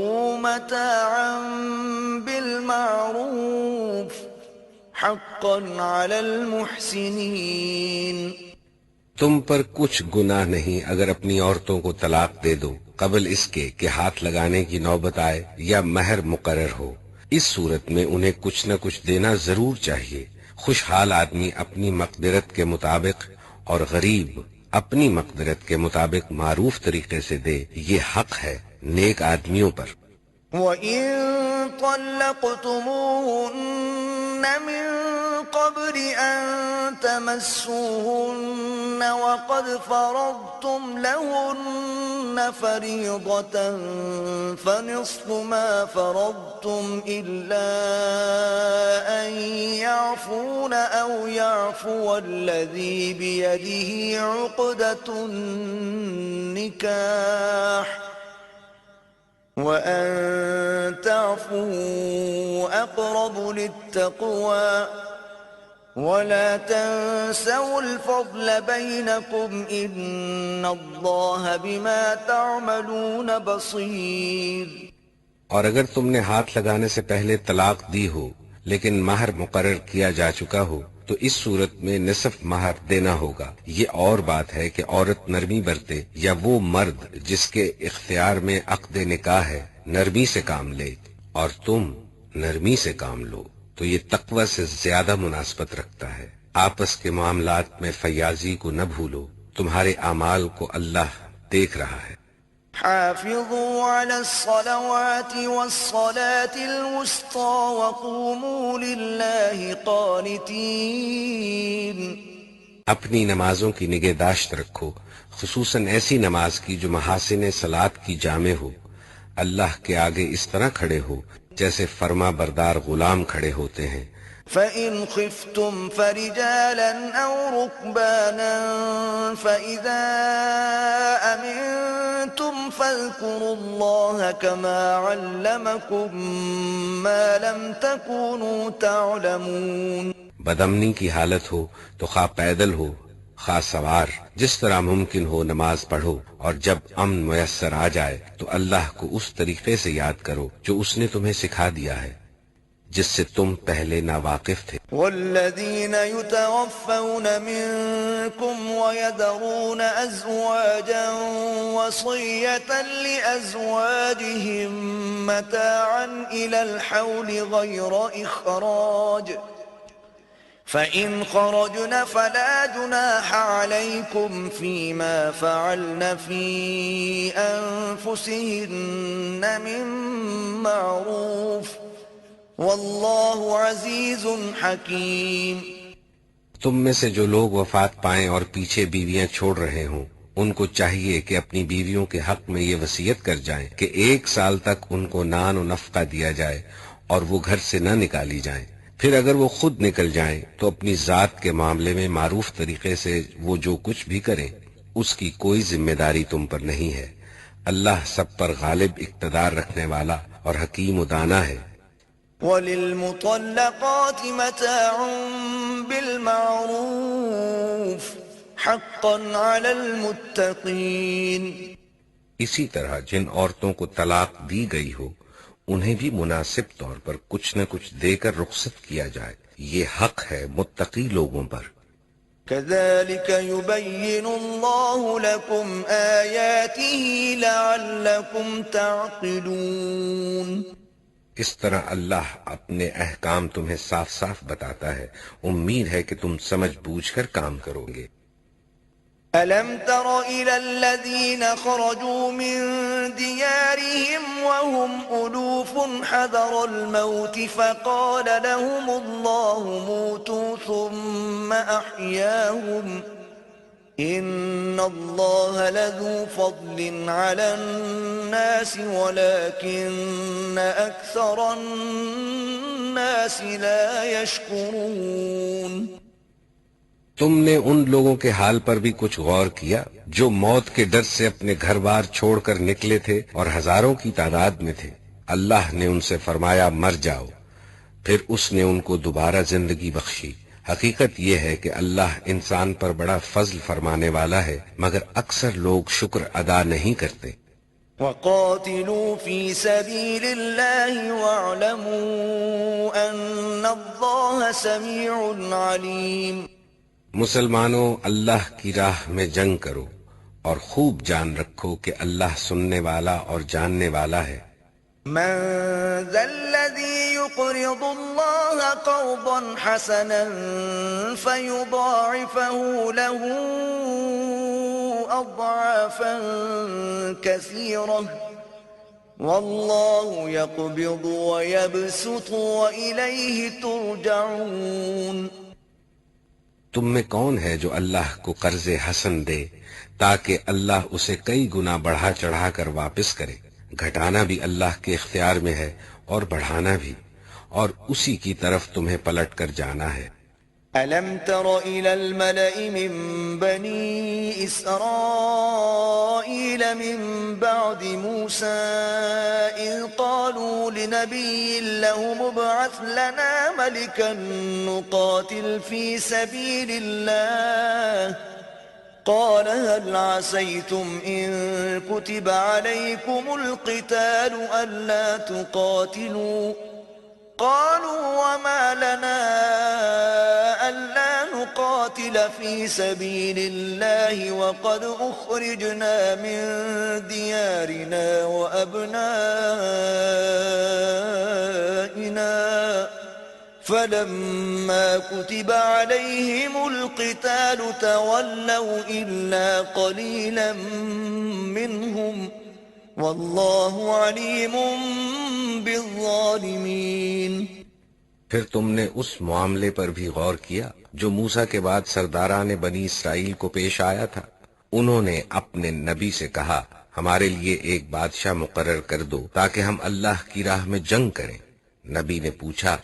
متاعا بالمعروف حقا علی المحسنین۔ تم پر کچھ گناہ نہیں اگر اپنی عورتوں کو طلاق دے دو قبل اس کے کہ ہاتھ لگانے کی نوبت آئے یا مہر مقرر ہو۔ اس صورت میں انہیں کچھ نہ کچھ دینا ضرور چاہیے۔ خوشحال آدمی اپنی مقدرت کے مطابق اور غریب اپنی مقدرت کے مطابق معروف طریقے سے دے، یہ حق ہے نیک آدمیوں پر۔ وَإِن طَلَّقْتُمُوهُنَّ مِن قَبْلِ أَن تَمَسُّوهُنَّ وَقَدْ فَرَضْتُمْ لَهُنَّ فَرِيضَةً فَنِصْفُ مَا فَرَضْتُمْ إِلَّا أَن يَعْفُونَ أَوْ يَعْفُوَ الَّذِي بِيَدِهِ عُقْدَةُ النِّكَاحِ وَأَن تَعْفُوا أَقْرَبُ لِلتَّقْوَى وَلَا تَنسَوْا الْفَضْلَ بَيْنَكُمْ إِنَّ اللَّهَ بِمَا تَعْمَلُونَ بَصِيرٌ۔ اور اگر تم نے ہاتھ لگانے سے پہلے طلاق دی ہو لیکن مہر مقرر کیا جا چکا ہو تو اس صورت میں نصف مہر دینا ہوگا۔ یہ اور بات ہے کہ عورت نرمی برتے یا وہ مرد جس کے اختیار میں عقد نکاح ہے نرمی سے کام لے، اور تم نرمی سے کام لو تو یہ تقوی سے زیادہ مناسبت رکھتا ہے۔ آپس کے معاملات میں فیاضی کو نہ بھولو، تمہارے اعمال کو اللہ دیکھ رہا ہے۔ حافظوا على الصلوات والصلاة الوسطى وقوموا لله قانتين۔ اپنی نمازوں کی نگہداشت رکھو، خصوصاً ایسی نماز کی جو محاسن صلاۃ کی جامع ہو۔ اللہ کے آگے اس طرح کھڑے ہو جیسے فرما بردار غلام کھڑے ہوتے ہیں۔ فَإِنْ خِفْتُمْ فَرِجَالًا أَوْ رُكْبَانًا فَإِذَا أَمِنْتُمْ فَاذْكُرُوا اللَّهَ كَمَا عَلَّمَكُمْ مَا لَمْ تَكُونُوا تَعْلَمُونَ۔ بدامنی کی حالت ہو تو خواہ پیدل ہو خواہ سوار، جس طرح ممکن ہو نماز پڑھو، اور جب امن میسر آ جائے تو اللہ کو اس طریقے سے یاد کرو جو اس نے تمہیں سکھا دیا ہے جس سے تم پہلے ناواقف تھے۔ والذین یتوفون منکم ویذرون ازواجا وصیة لازواجهم متاعا الى الحول غیر اخراج فإن خرجن فلا جناح عليكم فيما فعلن في أنفسهن من معروف والله عزيز حكيم۔ تم میں سے جو لوگ وفات پائیں اور پیچھے بیویاں چھوڑ رہے ہوں ان کو چاہیے کہ اپنی بیویوں کے حق میں یہ وصیت کر جائیں کہ 1 سال تک ان کو نان و نفقہ دیا جائے اور وہ گھر سے نہ نکالی جائیں۔ پھر اگر وہ خود نکل جائیں تو اپنی ذات کے معاملے میں معروف طریقے سے وہ جو کچھ بھی کریں اس کی کوئی ذمہ داری تم پر نہیں ہے۔ اللہ سب پر غالب اقتدار رکھنے والا اور حکیم و دانا ہے۔ وَلِلْمُطَلَّقَاتِ مَتَاعٌ بِالْمَعْرُوفِ حَقًّا عَلَى الْمُتَّقِينَ۔ اسی طرح جن عورتوں کو طلاق دی گئی ہو انہیں بھی مناسب طور پر کچھ نہ کچھ دے کر رخصت کیا جائے، یہ حق ہے متقی لوگوں پر۔ كَذَلِكَ يُبَيِّنُ اللَّهُ لَكُمْ آيَاتِهِ لَعَلَّكُمْ تَعْقِلُونَ۔ اس طرح اللہ اپنے احکام تمہیں صاف صاف بتاتا ہے، امید ہے کہ تم سمجھ بوجھ کر کام کرو گے۔ أَلَمْ تَرَ إِلَى الَّذِينَ خَرَجُوا مِن دِيَارِهِمْ وَهُمْ أُلُوفٌ حَذَرَ الْمَوْتِ فَقَالَ لَهُمُ اللَّهُ مُوتُوا ثُمَّ أَحْيَاهُمْ إِنَّ اللَّهَ لَذُو فَضْلٍ عَلَى النَّاسِ وَلَكِنَّ أَكْثَرَ النَّاسِ لَا يَشْكُرُونَ۔ تم نے ان لوگوں کے حال پر بھی کچھ غور کیا جو موت کے ڈر سے اپنے گھر بار چھوڑ کر نکلے تھے اور ہزاروں کی تعداد میں تھے۔ اللہ نے ان سے فرمایا مر جاؤ، پھر اس نے ان کو دوبارہ زندگی بخشی۔ حقیقت یہ ہے کہ اللہ انسان پر بڑا فضل فرمانے والا ہے، مگر اکثر لوگ شکر ادا نہیں کرتے۔ وَقَاتِلُوا فِي سَبِيلِ اللَّهِ وَاعْلَمُوا أَنَّ اللَّهَ سَمِيعٌ عَلِيمٌ۔ مسلمانوں اللہ کی راہ میں جنگ کرو اور خوب جان رکھو کہ اللہ سننے والا اور جاننے والا ہے۔ من ذا الذي يقرض الله قرضا حسنا فيضاعفه له أضعافا كثيرة والله يقبض ويبسط وإليه ترجعون۔ تم میں کون ہے جو اللہ کو قرض حسن دے تاکہ اللہ اسے کئی گنا بڑھا چڑھا کر واپس کرے؟ گھٹانا بھی اللہ کے اختیار میں ہے اور بڑھانا بھی، اور اسی کی طرف تمہیں پلٹ کر جانا ہے۔ أَلَمْ تَرَ إِلَى الْمَلَإِ مِن بَنِي إِسْرَائِيلَ مِن بَعْدِ مُوسَىٰ إِذْ قَالُوا لِنَبِيٍّ لَّهُمُ ابْعَثْ لَنَا مَلِكًا نُّقَاتِلْ فِي سَبِيلِ اللَّهِ قال هل عسيتم إن كتب عليكم القتال ألا تقاتلوا قالوا وما لنا ألا نقاتل في سبيل الله وقد أخرجنا من ديارنا وأبنائنا فلما كتب عليهم القتال تولوا إلا قليلا منهم والله عليم بالظالمين۔ پھر تم نے اس معاملے پر بھی غور کیا جو موسیٰ کے بعد سرداران بنی اسرائیل کو پیش آیا تھا۔ انہوں نے اپنے نبی سے کہا ہمارے لیے ایک بادشاہ مقرر کر دو تاکہ ہم اللہ کی راہ میں جنگ کریں۔ نبی نے پوچھا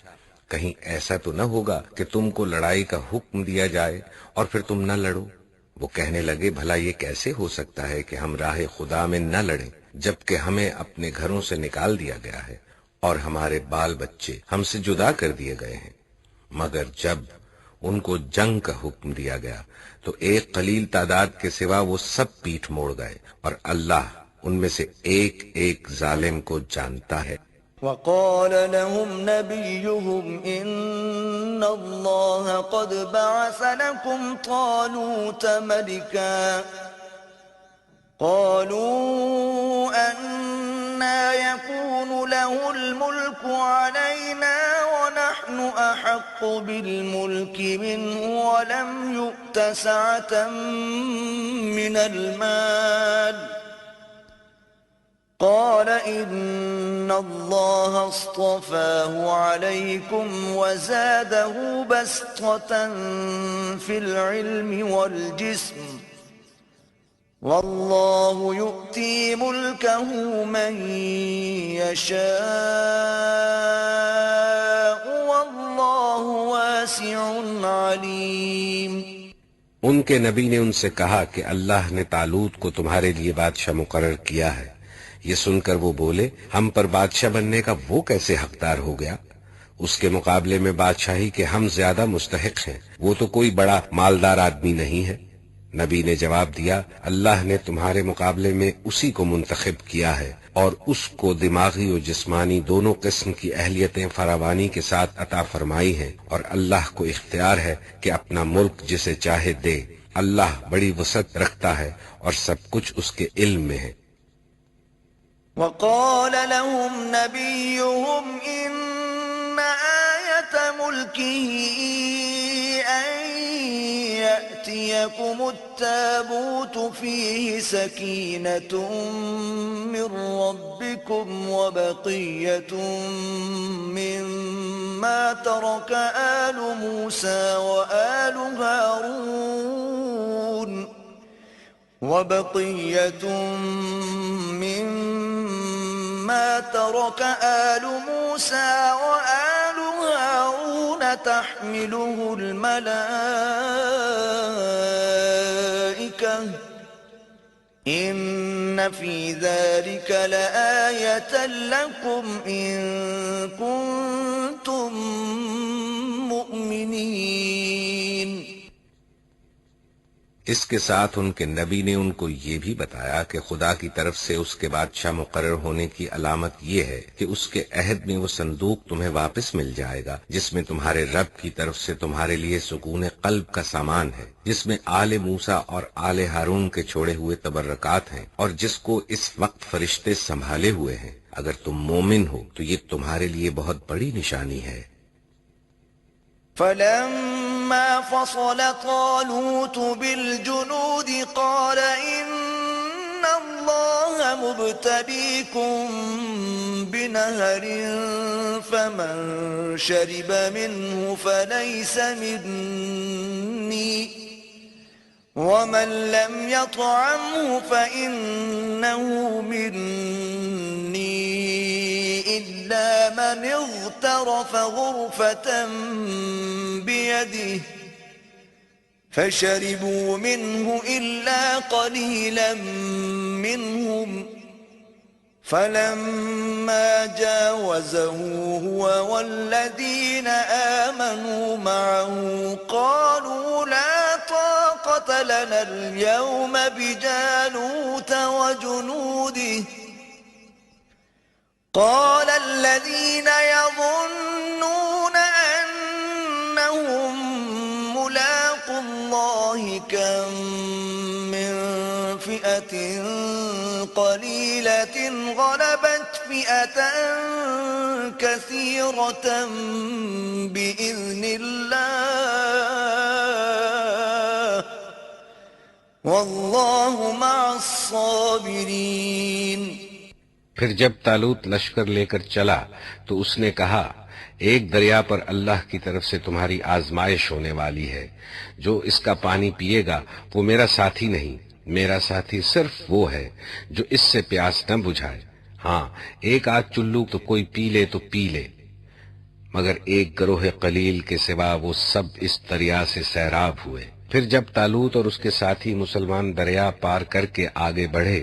کہیں ایسا تو نہ ہوگا کہ تم کو لڑائی کا حکم دیا جائے اور پھر تم نہ لڑو؟ وہ کہنے لگے بھلا یہ کیسے ہو سکتا ہے کہ ہم راہ خدا میں نہ لڑیں جبکہ ہمیں اپنے گھروں سے نکال دیا گیا ہے اور ہمارے بال بچے ہم سے جدا کر دیے گئے ہیں؟ مگر جب ان کو جنگ کا حکم دیا گیا تو ایک قلیل تعداد کے سوا وہ سب پیٹھ موڑ گئے، اور اللہ ان میں سے ایک ایک ظالم کو جانتا ہے۔ وقال لهم نبيهم إن الله قد بعث لكم طالوت ملكا قالوا أنى يكون له الملك علينا ونحن ونحن أحق بالملك منه ولم يؤت سعة من المال قال إن الله اصطفاه عليكم وزاده بسطة في العلم والجسم والله يؤتي ملكه من يشاء والله واسع عليم۔ ان کے نبی نے ان سے کہا کہ اللہ نے طالوت کو تمہارے لیے بادشاہ مقرر کیا ہے۔ یہ سن کر وہ بولے، ہم پر بادشاہ بننے کا وہ کیسے حقدار ہو گیا؟ اس کے مقابلے میں بادشاہی کے ہم زیادہ مستحق ہیں، وہ تو کوئی بڑا مالدار آدمی نہیں ہے۔ نبی نے جواب دیا، اللہ نے تمہارے مقابلے میں اسی کو منتخب کیا ہے اور اس کو دماغی و جسمانی دونوں قسم کی اہلیتیں فراوانی کے ساتھ عطا فرمائی ہیں، اور اللہ کو اختیار ہے کہ اپنا ملک جسے چاہے دے۔ اللہ بڑی وسعت رکھتا ہے اور سب کچھ اس کے علم میں ہے۔ وقال لهم نبيهم إن آية ملكه أن يأتيكم التابوت فيه سكينة من ربكم وبقية مما ترك آل موسى وآل هارون تحمله الملائكة إن في ذلك لآية لكم إن كنتم مؤمنين۔ اس کے ساتھ ان کے نبی نے ان کو یہ بھی بتایا کہ خدا کی طرف سے اس کے بادشاہ مقرر ہونے کی علامت یہ ہے کہ اس کے عہد میں وہ صندوق تمہیں واپس مل جائے گا جس میں تمہارے رب کی طرف سے تمہارے لیے سکون قلب کا سامان ہے، جس میں آل موسیٰ اور آل ہارون کے چھوڑے ہوئے تبرکات ہیں، اور جس کو اس وقت فرشتے سنبھالے ہوئے ہیں۔ اگر تم مومن ہو تو یہ تمہارے لیے بہت بڑی نشانی ہے۔ فلما فصل طالوت بالجنود قال إن الله مبتليكم بنهر فمن شرب منه فليس مني ومن لم يطعمه فإنه مني إلا من اغترف غرفة بيده فشربوا منه إلا قليلا منهم فلما جاوزه هو والذين آمنوا معه قالوا لا طاقة لنا اليوم بجالوت وجنوده قال الذين يظنون أنهم ملاقو الله كم من فئة قليلة غلبت فئة كثيرة بإذن الله والله مع الصابرين۔ پھر جب طالوت لشکر لے کر چلا تو اس نے کہا، ایک دریا پر اللہ کی طرف سے تمہاری آزمائش ہونے والی ہے، جو اس کا پانی پیے گا وہ میرا ساتھی نہیں، میرا ساتھی صرف وہ ہے جو اس سے پیاس نہ بجھائے۔ ہاں، ایک آدھ چلو تو کوئی پی لے تو پی لے، مگر ایک گروہ قلیل کے سوا وہ سب اس دریا سے سیراب ہوئے۔ پھر جب طالوت اور اس کے ساتھی مسلمان دریا پار کر کے آگے بڑھے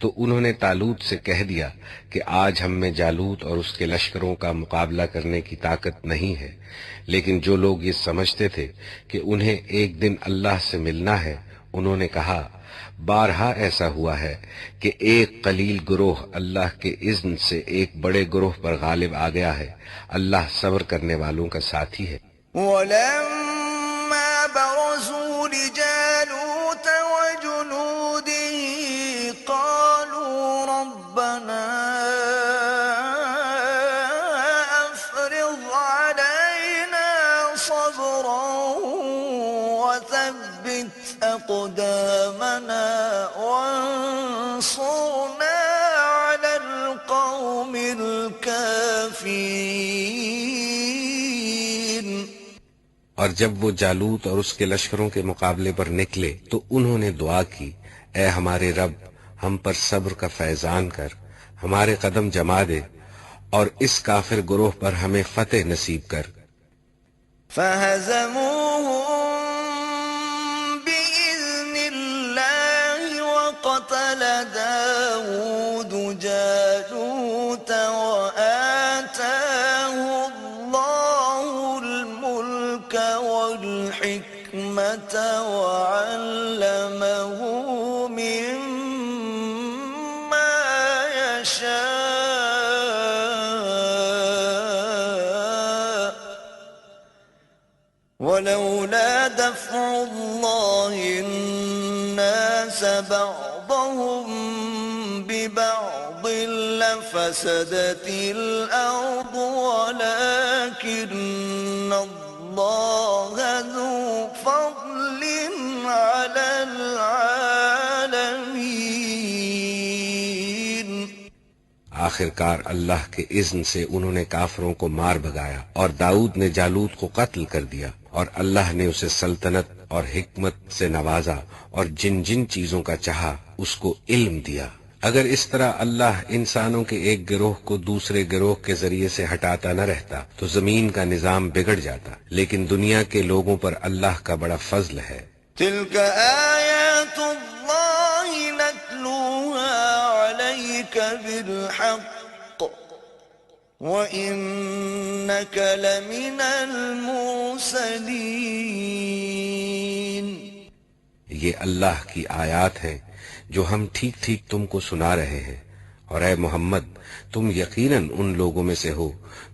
تو انہوں نے طالوت سے کہہ دیا کہ آج ہم میں جالوت اور اس کے لشکروں کا مقابلہ کرنے کی طاقت نہیں ہے، لیکن جو لوگ یہ سمجھتے تھے کہ انہیں ایک دن اللہ سے ملنا ہے، انہوں نے کہا، بارہا ایسا ہوا ہے کہ ایک قلیل گروہ اللہ کے اذن سے ایک بڑے گروہ پر غالب آ گیا ہے، اللہ صبر کرنے والوں کا ساتھی ہے۔ وَلَمَّا بَرَزُوا لِجَالُوتَ وَجُنُودِهِ قَالُوا رَبَّنَا أَفْرِغْ عَلَيْنَا أقدامنا وانصرنا على القوم الكافرين. اور جب وہ جالوت اور اس کے لشکروں کے مقابلے پر نکلے تو انہوں نے دعا کی، اے ہمارے رب، ہم پر صبر کا فیضان کر، ہمارے قدم جما دے اور اس کافر گروہ پر ہمیں فتح نصیب کر. فہزموہم بإذن اللہ وقتل داود جالوت وآتاہ اللہ الملک والحکمت وعلمہ مما یشاء ولولا دفع اللہ الناس بعضهم ببعض لفسدت الأرض ولكن اللہ ذو فضل على العالمین. آخر کار اللہ کے اذن سے انہوں نے کافروں کو مار بھگایا اور داؤد نے جالوت کو قتل کر دیا، اور اللہ نے اسے سلطنت اور حکمت سے نوازا اور جن جن چیزوں کا چاہا اس کو علم دیا. اگر اس طرح اللہ انسانوں کے ایک گروہ کو دوسرے گروہ کے ذریعے سے ہٹاتا نہ رہتا تو زمین کا نظام بگڑ جاتا، لیکن دنیا کے لوگوں پر اللہ کا بڑا فضل ہے. تلك آیات اللہ نتلوها علیک بالحق وإنک لمن المرسلین. یہ اللہ کی آیات ہیں جو ہم ٹھیک ٹھیک تم کو سنا رہے ہیں، اور اے محمد تم یقیناً ان لوگوں میں سے ہو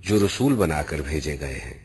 جو رسول بنا کر بھیجے گئے ہیں.